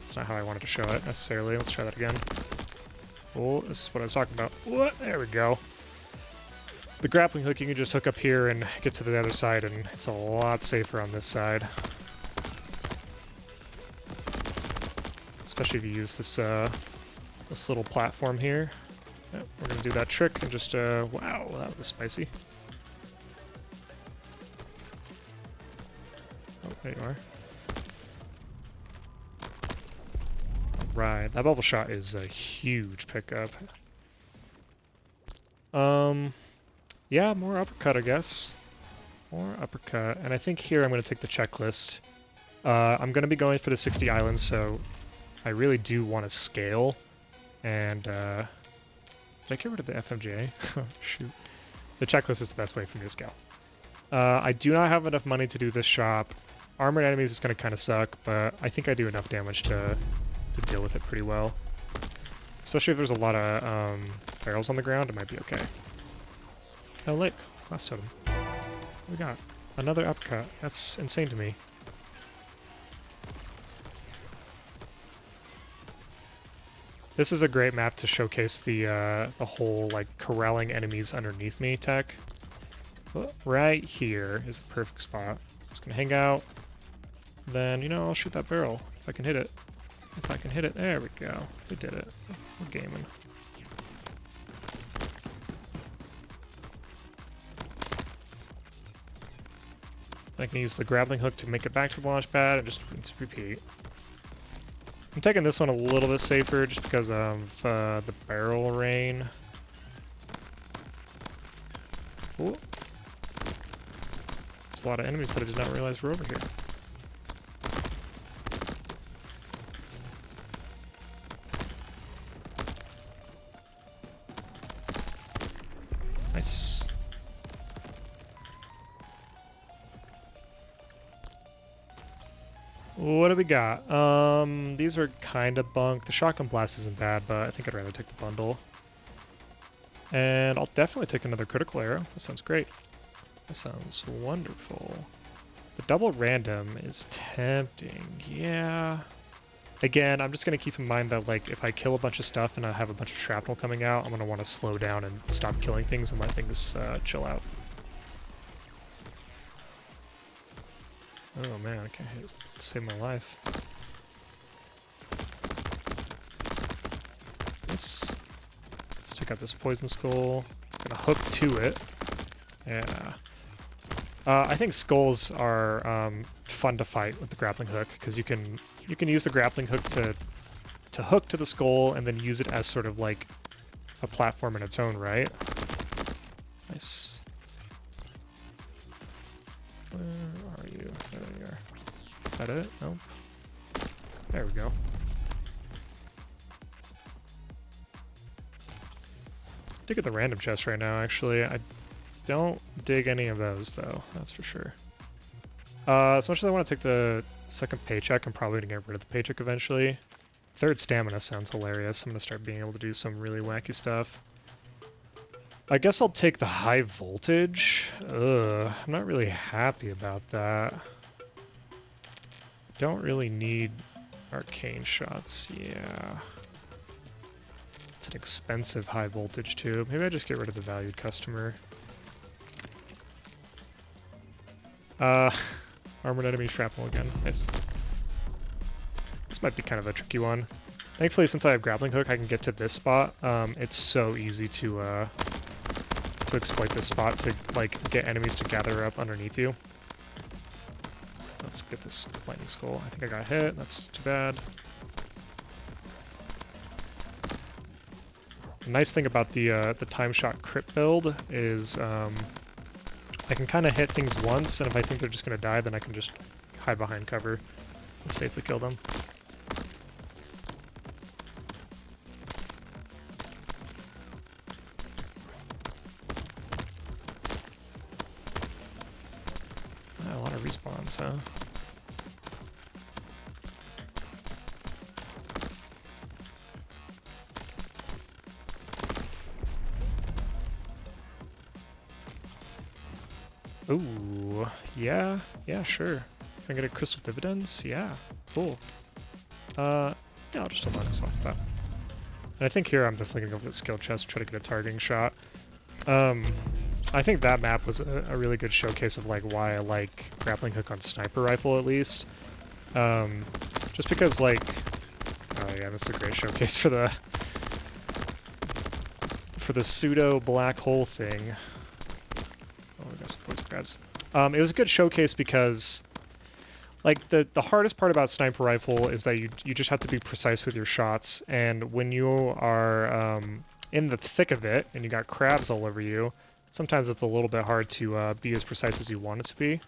that's not how I wanted to show it necessarily. Let's try that again. Oh, this is what I was talking about. What? There we go. The grappling hook you can just hook up here and get to the other side, and it's a lot safer on this side. Especially if you use this this little platform here. Yep, we're gonna do that trick and just wow, that was spicy. Oh, there you are. Alright, that bubble shot is a huge pickup. Yeah, more uppercut, I guess. More uppercut, and I think here I'm gonna take the checklist. I'm gonna be going for the 60 islands, so I really do want to scale, and did I get rid of the FMGA? Shoot. The checklist is the best way for me to scale. I do not have enough money to do this shop. Armored enemies is going to kind of suck, but I think I do enough damage to deal with it pretty well. Especially if there's a lot of barrels on the ground, it might be okay. Oh, lick. Last totem. What we got? Another uppercut. That's insane to me. This is a great map to showcase the whole like corralling enemies underneath me tech. Right here is the perfect spot. Just gonna hang out. Then, you know, I'll shoot that barrel if I can hit it. If I can hit it, there we go. We did it. We're gaming. I can use the grappling hook to make it back to the launch pad and just rinse and repeat. I'm taking this one a little bit safer just because of the barrel rain. Ooh. There's a lot of enemies that I did not realize were over here. Nice. What do we got? These are kind of bunk. The shotgun blast isn't bad, but I think I'd rather take the bundle. And I'll definitely take another critical arrow. That sounds great. That sounds wonderful. The double random is tempting. Yeah. Again, I'm just going to keep in mind that like if I kill a bunch of stuff and I have a bunch of shrapnel coming out, I'm going to want to slow down and stop killing things and let things chill out. Oh man, I can't hit it to save my life. Let's check out this poison skull. Gonna hook to it. Yeah. I think skulls are fun to fight with the grappling hook because you can use the grappling hook to hook to the skull and then use it as sort of like a platform in its own right. Nice. Where are you? There you are. Is that it? Nope. There we go. Dig at the random chest right now, actually. I don't dig any of those, though. That's for sure. As much as I want to take the second paycheck, I'm probably going to get rid of the paycheck eventually. Third stamina sounds hilarious. I'm going to start being able to do some really wacky stuff. I guess I'll take the high voltage. Ugh, I'm not really happy about that. Don't really need arcane shots, yeah. It's an expensive high voltage too. Maybe I just get rid of the valued customer. Armored enemy shrapnel again, nice. This might be kind of a tricky one. Thankfully, since I have grappling hook, I can get to this spot. It's so easy to exploit this spot to like get enemies to gather up underneath you. Let's get this lightning skull. I think I got hit. That's too bad. The nice thing about the time shot crit build is I can kind of hit things once, and if I think they're just gonna die, then I can just hide behind cover and safely kill them. victories, huh? Ooh, yeah, sure. Can I get a crystal dividends? Yeah, cool. Yeah, I'll just unlock this off that. And I think here I'm definitely gonna go for the skill chest, try to get a targeting shot. I think that map was a really good showcase of like why I like grappling hook on sniper rifle at least. Just because like, oh yeah, this is a great showcase for the pseudo black hole thing. Oh, I got some poison crabs. It was a good showcase because like the hardest part about sniper rifle is that you just have to be precise with your shots, and when you are in the thick of it and you got crabs all over you, sometimes it's a little bit hard to be as precise as you want it to be.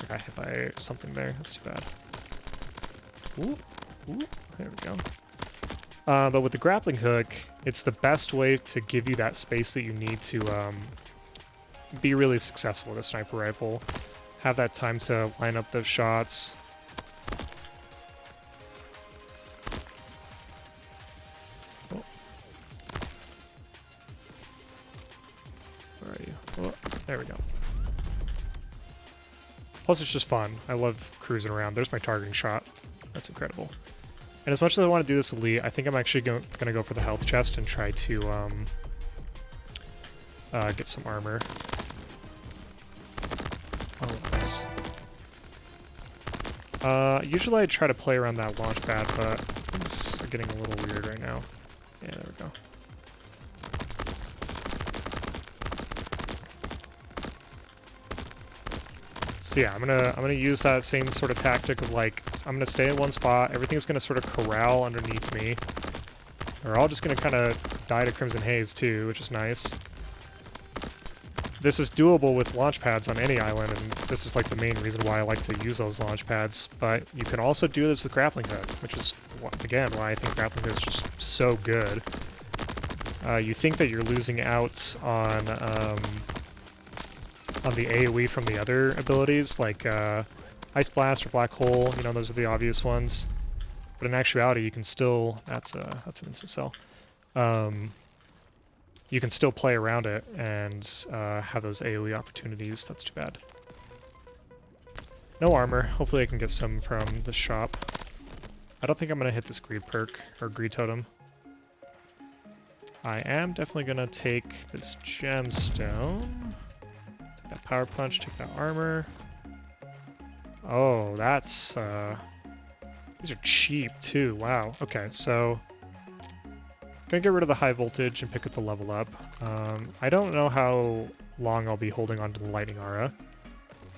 I got hit by something there. That's too bad. Ooh, there we go. But with the grappling hook, it's the best way to give you that space that you need to be really successful with a sniper rifle. Have that time to line up those shots. Oh. Where are you? Oh, there we go. Plus it's just fun. I love cruising around. There's my targeting shot. That's incredible. And as much as I want to do this elite, I think I'm actually going to go for the health chest and try to get some armor. Oh, nice. Usually I try to play around that launch pad, but things are getting a little weird right now. Yeah, there we go. So yeah, I'm gonna use that same sort of tactic of like, I'm gonna stay in one spot, everything's gonna sort of corral underneath me. They're all just gonna kind of die to Crimson Haze too, which is nice. This is doable with launch pads on any island, and this is like the main reason why I like to use those launch pads. But you can also do this with grappling hook, which is, again, why I think grappling hook is just so good. You think that you're losing out on the AoE from the other abilities, like Ice Blast or Black Hole, you know, those are the obvious ones. But in actuality, you can still, that's an instant cell. You can still play around it and have those AoE opportunities. That's too bad. No armor. Hopefully I can get some from the shop. I don't think I'm going to hit this greed perk, or greed totem. I am definitely going to take this gemstone. Take that power punch, take that armor. Oh, that's... these are cheap too. Wow. Okay, so... gonna get rid of the high voltage and pick up the level up. I don't know how long I'll be holding on to the lightning aura.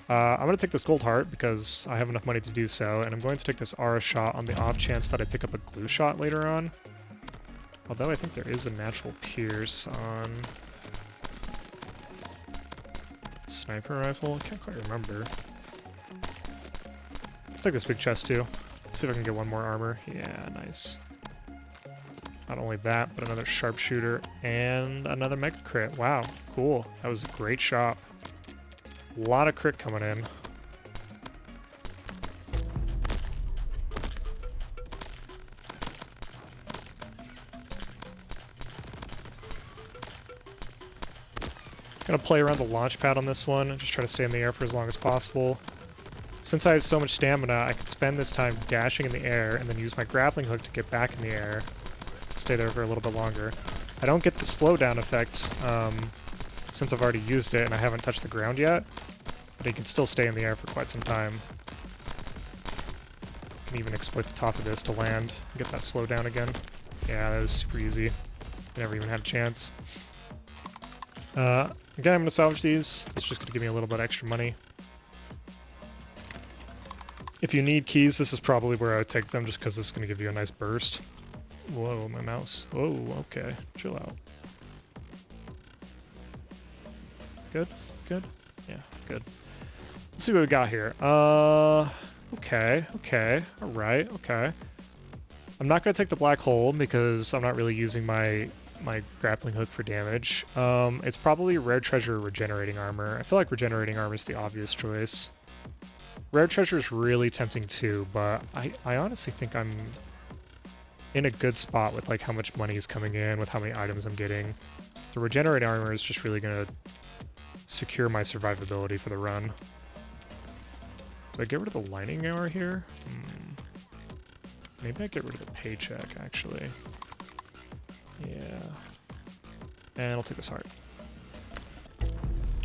I'm gonna take this gold heart because I have enough money to do so, and I'm going to take this aura shot on the off chance that I pick up a glue shot later on. Although I think there is a natural pierce on sniper rifle. I can't quite remember. I'll take this big chest too. See if I can get one more armor. Yeah, nice. Not only that, but another sharpshooter and another mega crit. Wow, cool. That was a great shot. A lot of crit coming in. Gonna play around the launch pad on this one and just try to stay in the air for as long as possible. Since I have so much stamina, I can spend this time dashing in the air and then use my grappling hook to get back in the air. Stay there for a little bit longer. I don't get the slowdown effect since I've already used it and I haven't touched the ground yet, but you can still stay in the air for quite some time. You can even exploit the top of this to land and get that slowdown again. Yeah, that was super easy. Never even had a chance. Again, I'm going to salvage these. It's just going to give me a little bit extra money. If you need keys, this is probably where I would take them just because this is going to give you a nice burst. Whoa, my mouse. Whoa, okay. Chill out. Good? Good? Yeah, good. Let's see what we got here. Okay. Alright, okay. I'm not going to take the black hole because I'm not really using my grappling hook for damage. It's probably rare treasure regenerating armor. I feel like regenerating armor is the obvious choice. Rare treasure is really tempting too, but I honestly think I'm in a good spot with like how much money is coming in, with how many items I'm getting. The regenerate armor is just really gonna secure my survivability for the run. Do I get rid of the lining armor here? Maybe I get rid of the paycheck, actually. Yeah. And I'll take this heart.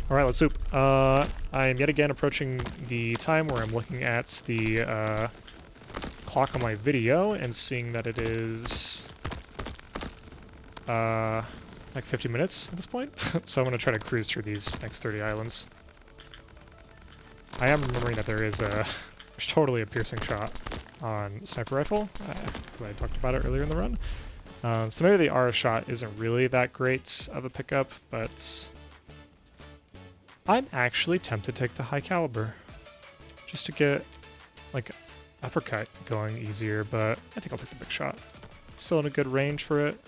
Alright, let's soup. I am yet again approaching the time where I'm looking at the clock on my video and seeing that it is like 50 minutes at this point. So I'm going to try to cruise through these next 30 islands. I am remembering that there's totally a piercing shot on sniper rifle. I talked about it earlier in the run. So maybe the R shot isn't really that great of a pickup, but I'm actually tempted to take the high caliber just to get like uppercut going easier, but I think I'll take the big shot. Still in a good range for it.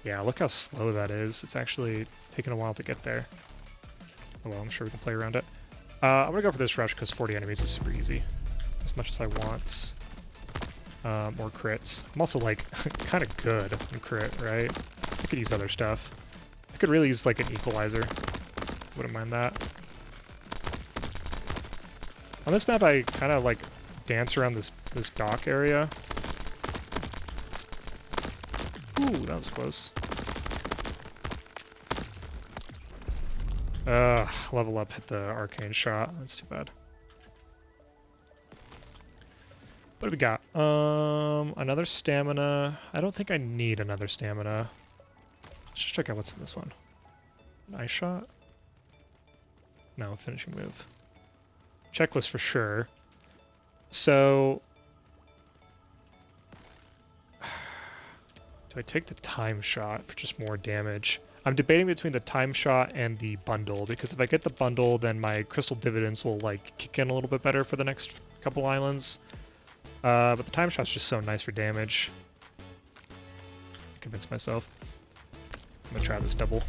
Yeah, look how slow that is. It's actually taking a while to get there. Oh well, I'm sure we can play around it. I'm gonna go for this rush because 40 enemies is super easy. As much as I want more crits. I'm also like kind of good in crit, right? I could use other stuff. I could really use like an equalizer. Wouldn't mind that. On this map, I kind of like dance around this dock area. Ooh, that was close. Level up, hit the arcane shot. That's too bad. What do we got? Another stamina. I don't think I need another stamina. Let's just check out what's in this one. Nice shot? No, finishing move. Checklist for sure. So, do I take the time shot for just more damage? I'm debating between the time shot and the bundle, because if I get the bundle, then my crystal dividends will like kick in a little bit better for the next couple islands. But the time shot's just so nice for damage. Convince myself. I'm gonna try this double.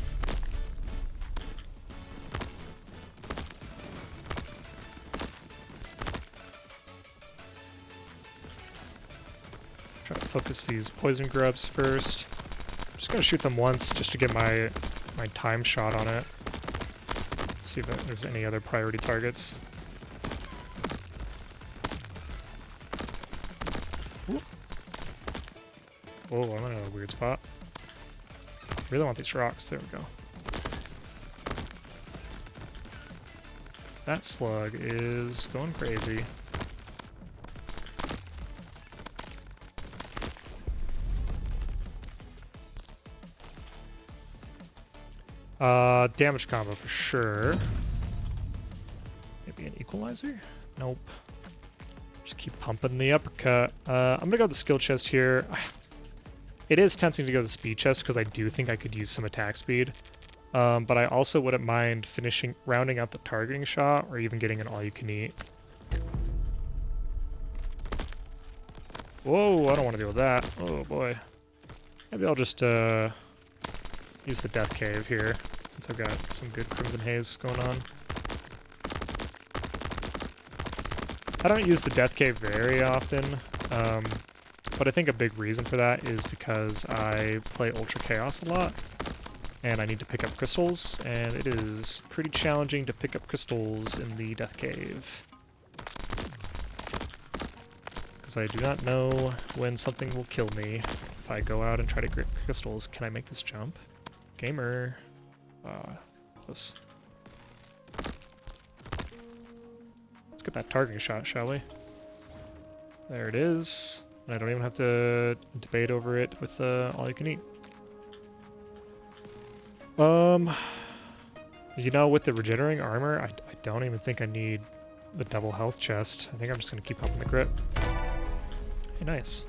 Try to focus these poison grubs first. I'm just gonna shoot them once just to get my time shot on it. See if there's any other priority targets. Ooh. Oh, I'm in a weird spot. Really want these rocks. There we go. That slug is going crazy. Damage combo for sure. Maybe an equalizer? Nope. Just keep pumping the uppercut. I'm gonna go with the skill chest here. It is tempting to go to the speed chest because I do think I could use some attack speed. But I also wouldn't mind rounding out the targeting shot or even getting an all-you-can-eat. Whoa, I don't want to deal with that. Oh boy. Maybe I'll just use the death cave here since I've got some good crimson haze going on. I don't use the death cave very often, but I think a big reason for that is because I play Ultra Chaos a lot, and I need to pick up crystals, and it is pretty challenging to pick up crystals in the death cave. Because I do not know when something will kill me if I go out and try to get crystals. Can I make this jump? Gamer. Close. Let's get that targeting shot, shall we? There it is. I don't even have to debate over it with all you can eat. You know, with the regenerating armor, I don't even think I need the double health chest. I think I'm just gonna keep pumping the crit. Hey, nice.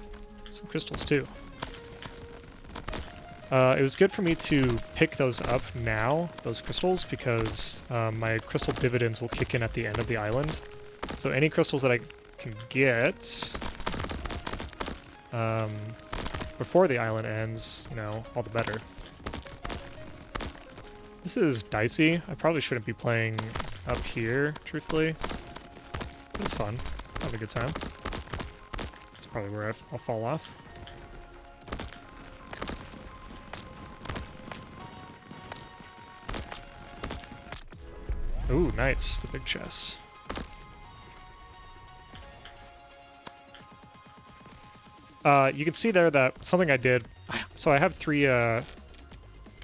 Some crystals too. It was good for me to pick those up now, those crystals, because my crystal dividends will kick in at the end of the island. So any crystals that I can get before the island ends, you know, all the better. This is dicey. I probably shouldn't be playing up here, truthfully. It's fun. Having a good time. That's probably where I'll fall off. Ooh, nice. The big chest. You can see there that something I did. So I have three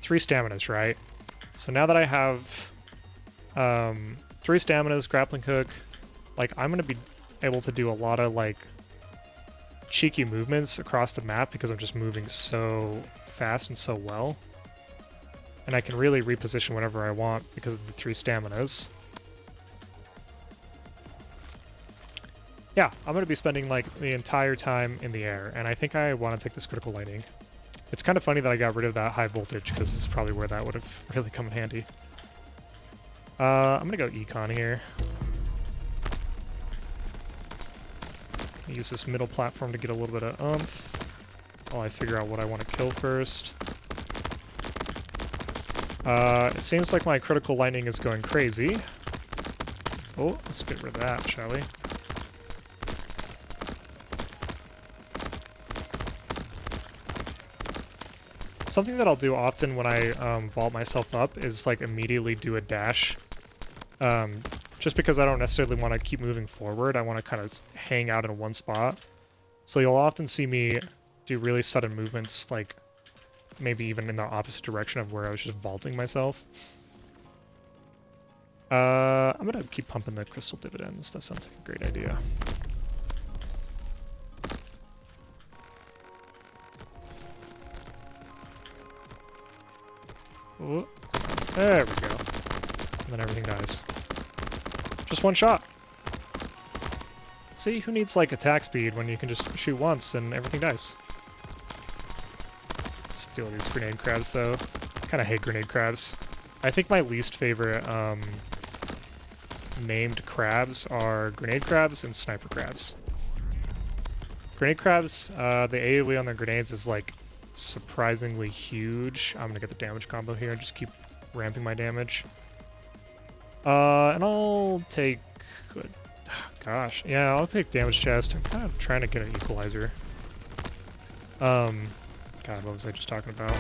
staminas, right? So now that I have 3 staminas, grappling hook, like I'm gonna be able to do a lot of like cheeky movements across the map because I'm just moving so fast and so well. And I can really reposition whenever I want because of the 3 staminas. Yeah, I'm going to be spending like the entire time in the air, and I think I want to take this critical lightning. It's kind of funny that I got rid of that high voltage because this is probably where that would have really come in handy. I'm going to go econ here. Use this middle platform to get a little bit of oomph while I figure out what I want to kill first. It seems like my critical lightning is going crazy. Oh, let's get rid of that, shall we? Something that I'll do often when I vault myself up is like immediately do a dash. Just because I don't necessarily want to keep moving forward, I want to kind of hang out in one spot. So you'll often see me do really sudden movements, like maybe even in the opposite direction of where I was just vaulting myself. I'm gonna keep pumping the crystal dividends. That sounds like a great idea. Ooh, there we go. And then everything dies. Just one shot. See, who needs like attack speed when you can just shoot once and everything dies? Steal these grenade crabs though. Kinda hate grenade crabs. I think my least favorite named crabs are grenade crabs and sniper crabs. Grenade crabs, the AoE on their grenades is like surprisingly huge. I'm gonna get the damage combo here and just keep ramping my damage. And I'll take... Good. Gosh, yeah, I'll take damage chest. I'm kind of trying to get an equalizer. God, what was I just talking about?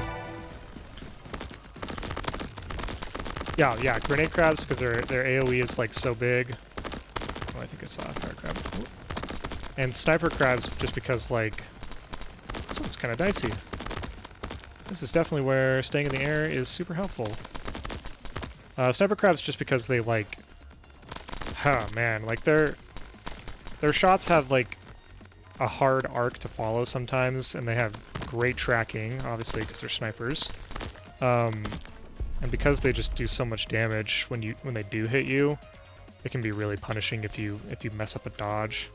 Yeah, grenade crabs because their AoE is like so big. Oh, I think I saw a fire crab. Ooh. And sniper crabs just because like this one's kind of dicey. This is definitely where staying in the air is super helpful. Sniper crabs just because they like, oh man, like their shots have like a hard arc to follow sometimes, and they have great tracking, obviously because they're snipers. And because they just do so much damage when they do hit you, it can be really punishing if you mess up a dodge.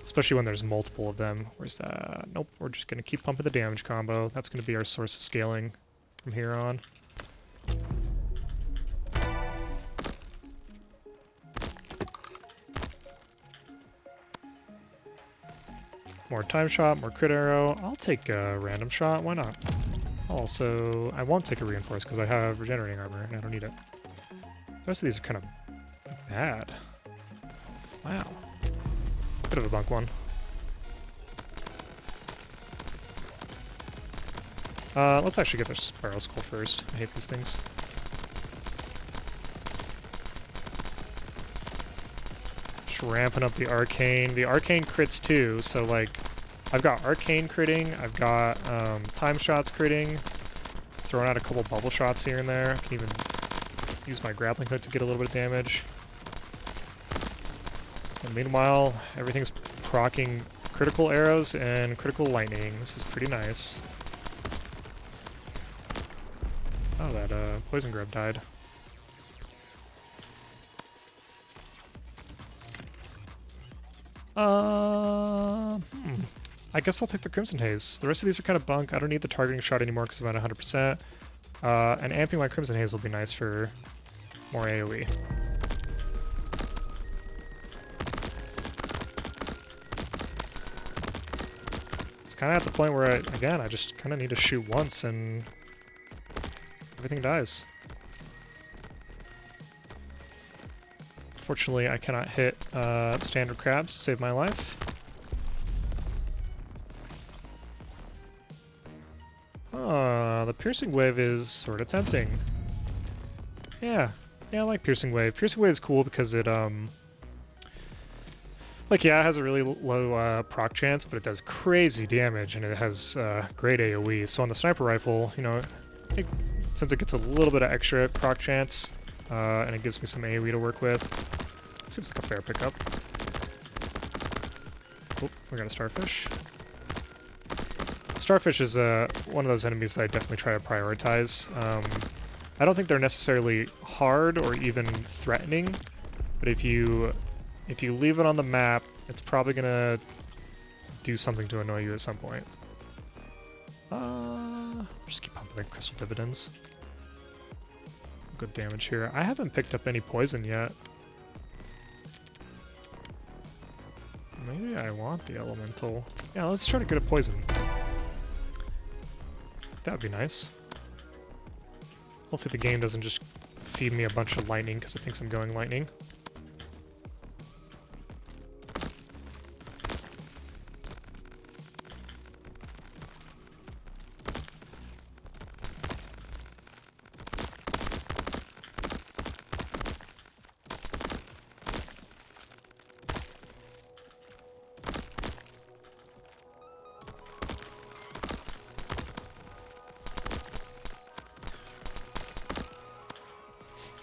Especially when there's multiple of them. Where's that? Nope, we're just gonna keep pumping the damage combo. That's gonna be our source of scaling from here on. More time shot, more crit arrow. I'll take a random shot, why not? Also, I won't take a reinforce because I have regenerating armor and I don't need it. The rest of these are kind of bad. Wow. Bit of a bunk one. Let's actually get the spiral skull first. I hate these things. Just ramping up the arcane. The arcane crits too, so like I've got arcane critting, I've got time shots critting, throwing out a couple bubble shots here and there. I can even use my grappling hook to get a little bit of damage. And meanwhile, everything's proccing critical arrows and critical lightning. This is pretty nice. Oh, that poison grub died. I guess I'll take the Crimson Haze. The rest of these are kind of bunk. I don't need the targeting shot anymore because I'm at 100%. And amping my Crimson Haze will be nice for more AoE. It's kind of at the point where, again, I just kind of need to shoot once and everything dies. Unfortunately, I cannot hit standard crabs to save my life. The piercing wave is sort of tempting. Yeah, I like piercing wave. Piercing wave is cool because it like, yeah, it has a really low proc chance, but it does crazy damage, and it has great AoE. So on the sniper rifle, you know, since it gets a little bit of extra proc chance, and it gives me some AoE to work with, seems like a fair pickup. Oh, we got a starfish. Starfish is one of those enemies that I definitely try to prioritize. I don't think they're necessarily hard or even threatening, but if you leave it on the map, it's probably gonna do something to annoy you at some point. Just keep pumping the crystal dividends. Good damage here. I haven't picked up any poison yet. Maybe I want the elemental. Yeah, let's try to get a poison. That'd be nice. Hopefully the game doesn't just feed me a bunch of lightning because it thinks I'm going lightning.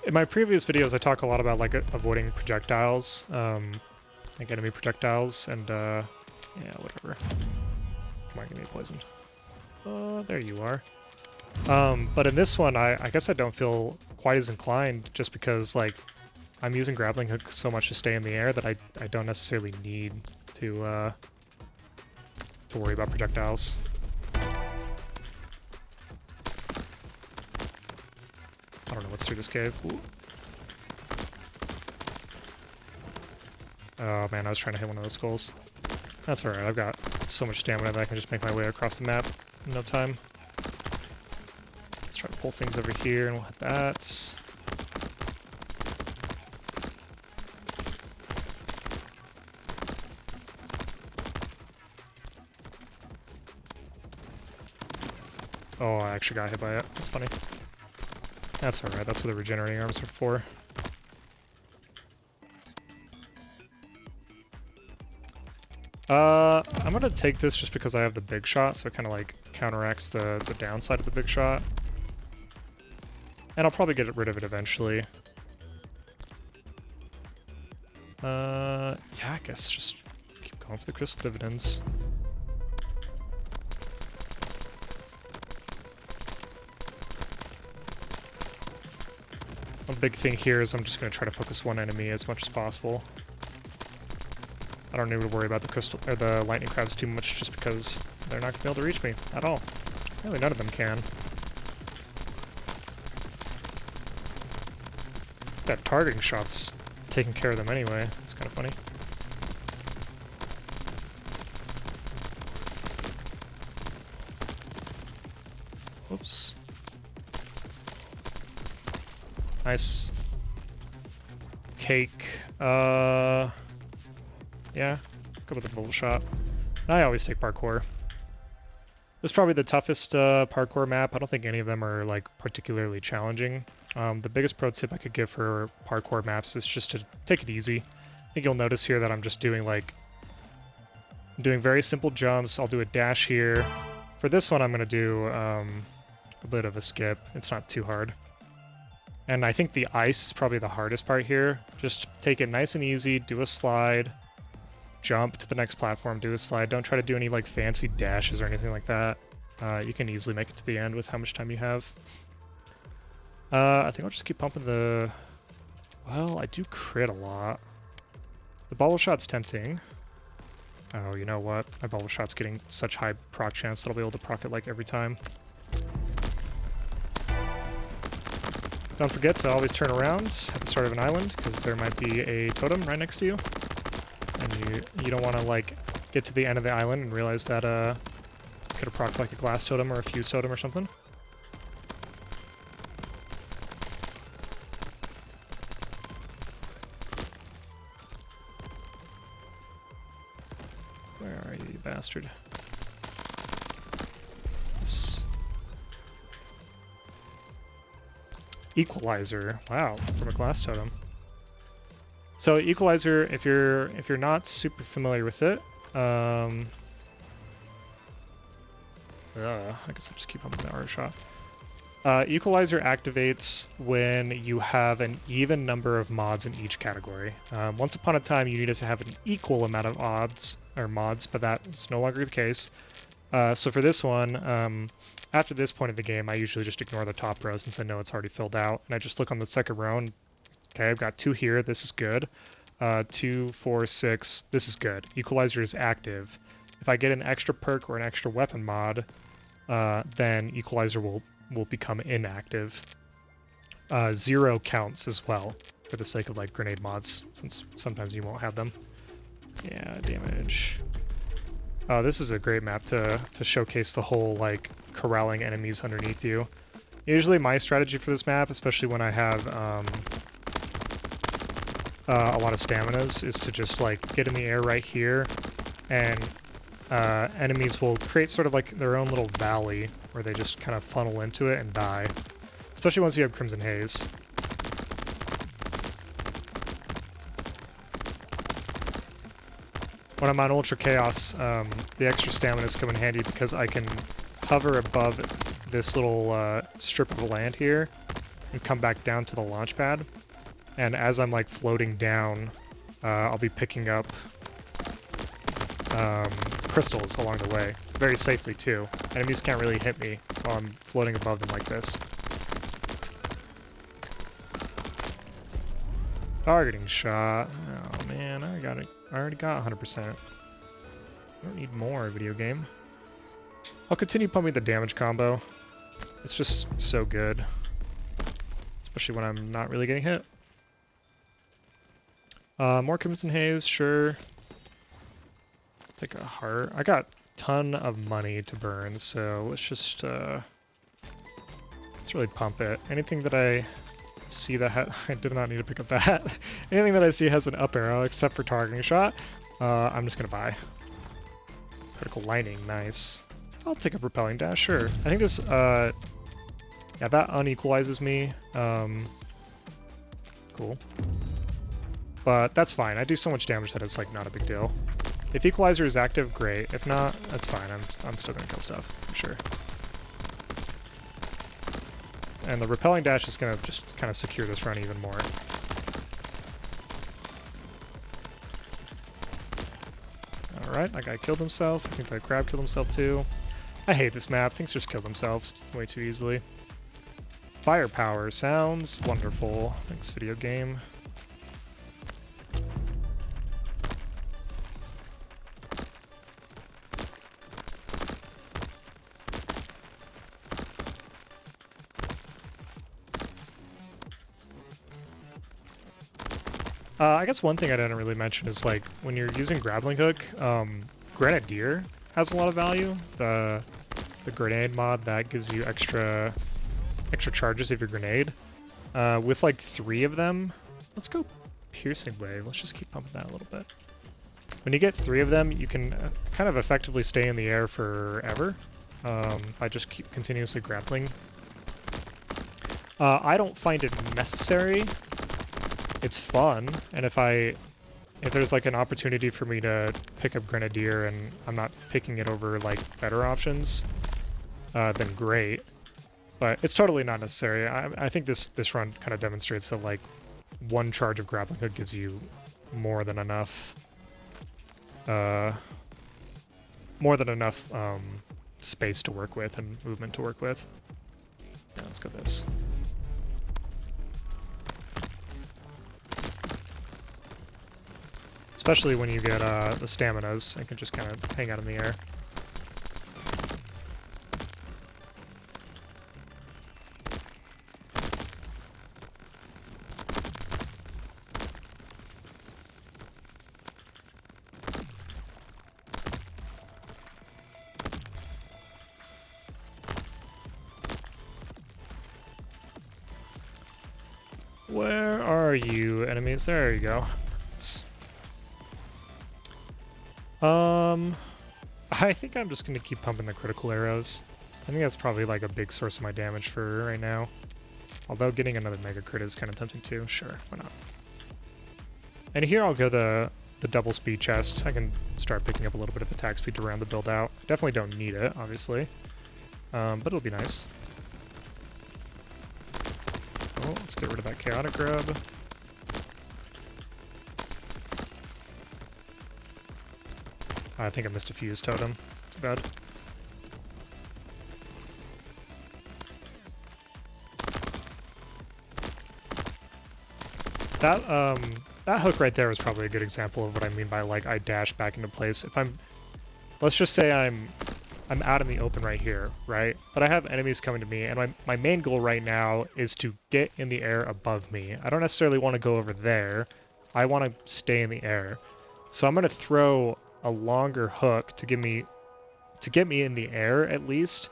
In my previous videos, I talk a lot about like avoiding projectiles, like enemy projectiles, and yeah, whatever. Come on, give me a poison. There you are. But in this one, I guess I don't feel quite as inclined, just because like I'm using grappling hooks so much to stay in the air that I don't necessarily need to worry about projectiles. I don't know what's through this cave. Ooh. Oh man, I was trying to hit one of those skulls. That's alright, I've got so much stamina that I can just make my way across the map in no time. Let's try to pull things over here and we'll hit that. Oh, I actually got hit by it. That's funny. That's alright, that's what the regenerating arms are for. I'm gonna take this just because I have the big shot, so it kind of like counteracts the downside of the big shot. And I'll probably get rid of it eventually. Yeah, I guess just keep going for the crystal dividends. One big thing here is I'm just going to try to focus one enemy as much as possible. I don't need to worry about the crystal or the lightning crabs too much, just because they're not going to be able to reach me at all. Really, none of them can. That targeting shot's taking care of them anyway. It's kind of funny. Whoops. Nice. Cake. Yeah. Go with the bubble shot. I always take parkour. This is probably the toughest parkour map. I don't think any of them are like particularly challenging. The biggest pro tip I could give for parkour maps is just to take it easy. I think you'll notice here that I'm just doing doing very simple jumps. I'll do a dash here. For this one, I'm gonna do a bit of a skip. It's not too hard. And I think the ice is probably the hardest part here. Just take it nice and easy, do a slide, jump to the next platform, do a slide. Don't try to do any like fancy dashes or anything like that. You can easily make it to the end with how much time you have. I think I'll just keep pumping the... Well, I do crit a lot. The bubble shot's tempting. Oh, you know what? My bubble shot's getting such high proc chance that I'll be able to proc it like every time. Don't forget to always turn around at the start of an island, because there might be a totem right next to you. And you don't want to like get to the end of the island and realize that you could have procced like a glass totem or a fuse totem or something. Equalizer. Wow, from a glass totem. So equalizer, if you're not super familiar with it, I guess I'll just keep on with the arrow shot. Equalizer activates when you have an even number of mods in each category. Once upon a time, you needed to have an equal amount of odds or mods, but that's no longer the case. So for this one, after this point of the game, I usually just ignore the top row since I know it's already filled out, and I just look on the second row and okay, I've got 2 here. This is good. 2, 4, 6. This is good. Equalizer is active. If I get an extra perk or an extra weapon mod, then Equalizer will become inactive. 0 counts as well, for the sake of like grenade mods, since sometimes you won't have them. Yeah, damage. This is a great map to showcase the whole like corralling enemies underneath you. Usually my strategy for this map, especially when I have a lot of staminas, is to just like get in the air right here, and enemies will create sort of like their own little valley where they just kind of funnel into it and die. Especially once you have Crimson Haze. When I'm on Ultra Chaos, the extra staminas come in handy because I can hover above this little strip of land here and come back down to the launch pad. And as I'm like floating down, I'll be picking up crystals along the way, very safely too. Enemies can't really hit me while I'm floating above them like this. Targeting shot. Oh man, I already got 100%. I don't need more, video game. I'll continue pumping the damage combo. It's just so good, especially when I'm not really getting hit. More Crimson Haze, sure. Take a heart. I got a ton of money to burn, so let's just let's really pump it. Anything that I see that I did not need to pick up that. Anything that I see has an up arrow except for targeting shot, I'm just gonna buy. Critical lightning, nice. I'll take a repelling dash, sure. I think this yeah, that unequalizes me. Cool. But that's fine. I do so much damage that it's like not a big deal. If Equalizer is active, great. If not, that's fine. I'm still gonna kill stuff, for sure. And the repelling dash is gonna just kind of secure this run even more. Alright, that guy killed himself. I think that crab killed himself too. I hate this map. Things just kill themselves way too easily. Firepower sounds wonderful. Thanks, video game. I guess one thing I didn't really mention is like when you're using grappling hook, Grenadier has a lot of value. The grenade mod that gives you extra charges of your grenade. With like 3 of them, let's go piercing wave. Let's just keep pumping that a little bit. When you get 3 of them, you can kind of effectively stay in the air forever by just keep continuously grappling. I don't find it necessary. It's fun, and if there's like an opportunity for me to pick up Grenadier and I'm not picking it over like better options, then great. But it's totally not necessary. I think this run kind of demonstrates that like 1 charge of grappling hook gives you more than enough space to work with and movement to work with. Yeah, let's go this. Especially when you get the staminas, I can just kind of hang out in the air. Where are you, enemies? There you go. I think I'm just gonna keep pumping the critical arrows. I think that's probably like a big source of my damage for right now. Although getting another mega crit is kind of tempting too. Sure, why not? And here I'll go the double speed chest. I can start picking up a little bit of attack speed to round the build out. I definitely don't need it, obviously, but it'll be nice. Oh, let's get rid of that chaotic grub. I think I missed a fuse totem. Too bad. That hook right there was probably a good example of what I mean by like I dash back into place. If let's just say I'm out in the open right here, right? But I have enemies coming to me, and my main goal right now is to get in the air above me. I don't necessarily want to go over there. I want to stay in the air. So I'm going to throw a longer hook to get me in the air at least,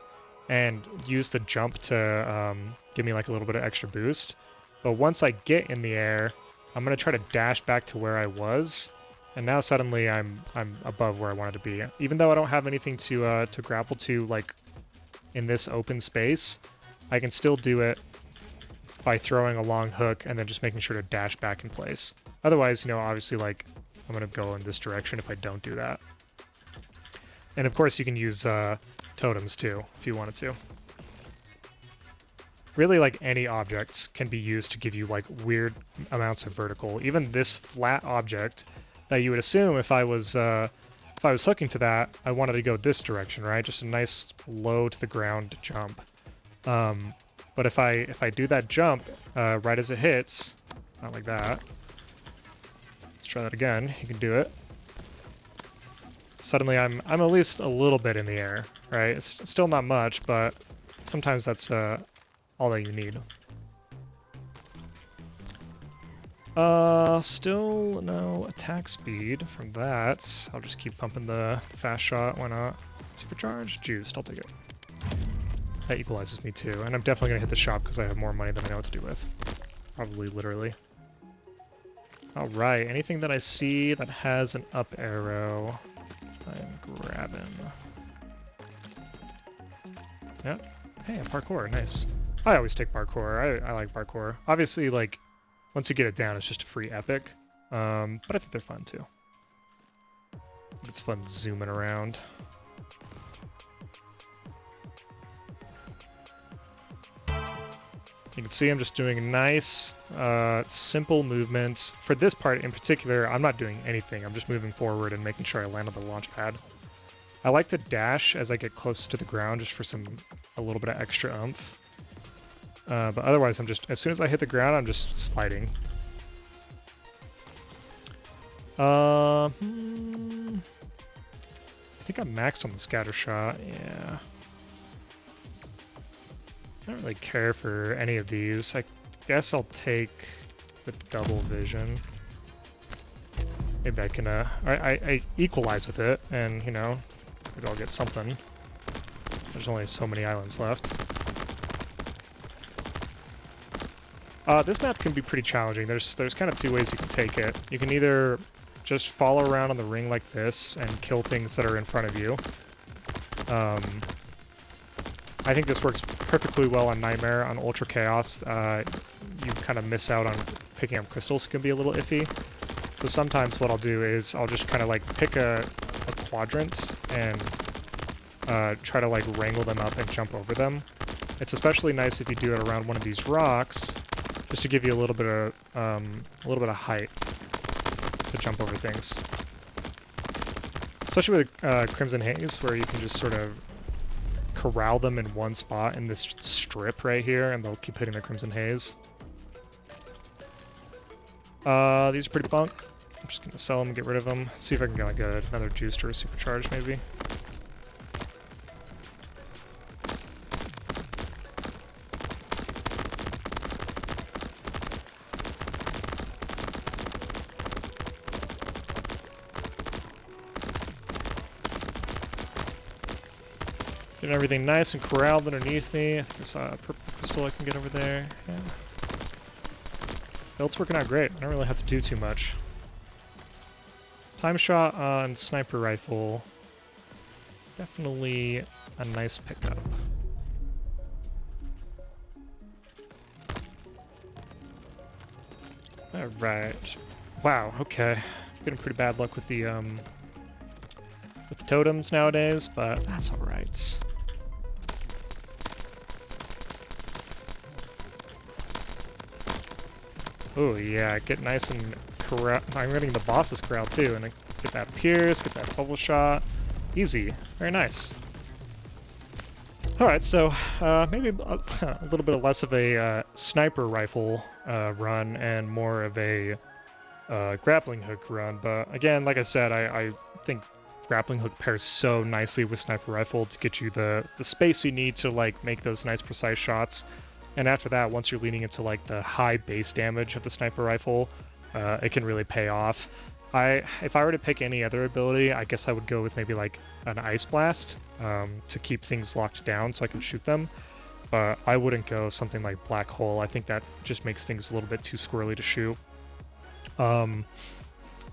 and use the jump to give me like a little bit of extra boost. But once I get in the air, I'm going to try to dash back to where I was, and now suddenly I'm above where I wanted to be. Even though I don't have anything to grapple to like in this open space, I can still do it by throwing a long hook and then just making sure to dash back in place. Otherwise, you know, obviously like I'm going to go in this direction if I don't do that. And of course you can use totems too if you wanted to. Really, like any objects can be used to give you like weird amounts of vertical. Even this flat object that you would assume if I was hooking to that, I wanted to go this direction, right? Just a nice low to the ground jump. But if I do that jump right as it hits, not like that. Let's try that again. You can do it. Suddenly I'm at least a little bit in the air, right? It's still not much, but sometimes that's all that you need. Still no attack speed from that. I'll just keep pumping the fast shot, why not? Supercharge? Juiced, I'll take it. That equalizes me too, and I'm definitely gonna hit the shop because I have more money than I know what to do with. Probably literally. Alright, anything that I see that has an up arrow, I'm grabbing. Yep. Hey, a parkour, nice. I always take parkour. I like parkour. Obviously, like, once you get it down, it's just a free epic. But I think they're fun, too. It's fun zooming around. You can see I'm just doing nice, simple movements. For this part in particular, I'm not doing anything. I'm just moving forward and making sure I land on the launch pad. I like to dash as I get close to the ground just for a little bit of extra oomph. But otherwise, as soon as I hit the ground, I'm just sliding. I think I'm maxed on the scatter shot, yeah. I don't really care for any of these. I guess I'll take the double vision. Maybe I can, I equalize with it, and, you know, maybe I'll get something. There's only so many islands left. This map can be pretty challenging. There's kind of two ways you can take it. You can either just follow around on the ring like this and kill things that are in front of you. I think this works perfectly well on Nightmare. On Ultra Chaos, you kind of miss out on picking up crystals. It can be a little iffy. So sometimes what I'll do is I'll just kind of like pick a quadrant and try to like wrangle them up and jump over them. It's especially nice if you do it around one of these rocks, just to give you a little bit of height to jump over things. Especially with Crimson Haze, where you can just sort of corral them in one spot in this strip right here, and they'll keep hitting the Crimson Haze. These are pretty bunk. I'm just gonna sell them and get rid of them. See if I can get like another juiced or a supercharge maybe. Getting everything nice and corralled underneath me. I think I saw a purple crystal I can get over there. Yeah. Build's working out great. I don't really have to do too much. Time shot on sniper rifle. Definitely a nice pickup. Alright. Wow, okay. Getting pretty bad luck with the totems nowadays, but that's alright. Oh yeah, get nice and I'm getting the boss's corral too, and I get that pierce, get that bubble shot. Easy. Very nice. Alright, so maybe a little bit less of a sniper rifle run and more of a grappling hook run, but again, like I said, I think grappling hook pairs so nicely with sniper rifle to get you the space you need to like make those nice precise shots. And after that, once you're leaning into like the high base damage of the sniper rifle, it can really pay off. If I were to pick any other ability, I guess I would go with maybe like an ice blast to keep things locked down so I can shoot them. But I wouldn't go something like black hole. I think that just makes things a little bit too squirrely to shoot.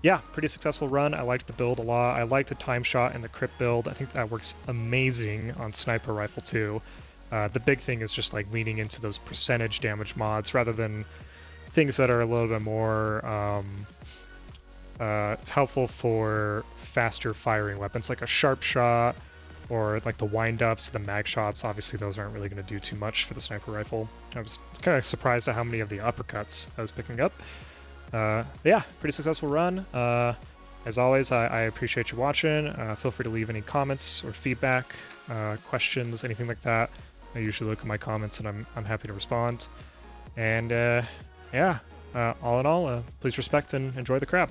Yeah, pretty successful run. I liked the build a lot. I liked the time shot and the crit build. I think that works amazing on sniper rifle too. The big thing is just like leaning into those percentage damage mods rather than things that are a little bit more helpful for faster firing weapons, like a sharp shot or like the wind-ups, the mag shots. Obviously, those aren't really going to do too much for the sniper rifle. I was kind of surprised at how many of the uppercuts I was picking up. Yeah, pretty successful run. As always, I appreciate you watching. Feel free to leave any comments or feedback, questions, anything like that. I usually look at my comments and I'm happy to respond. And yeah, all in all, please respect and enjoy the crab.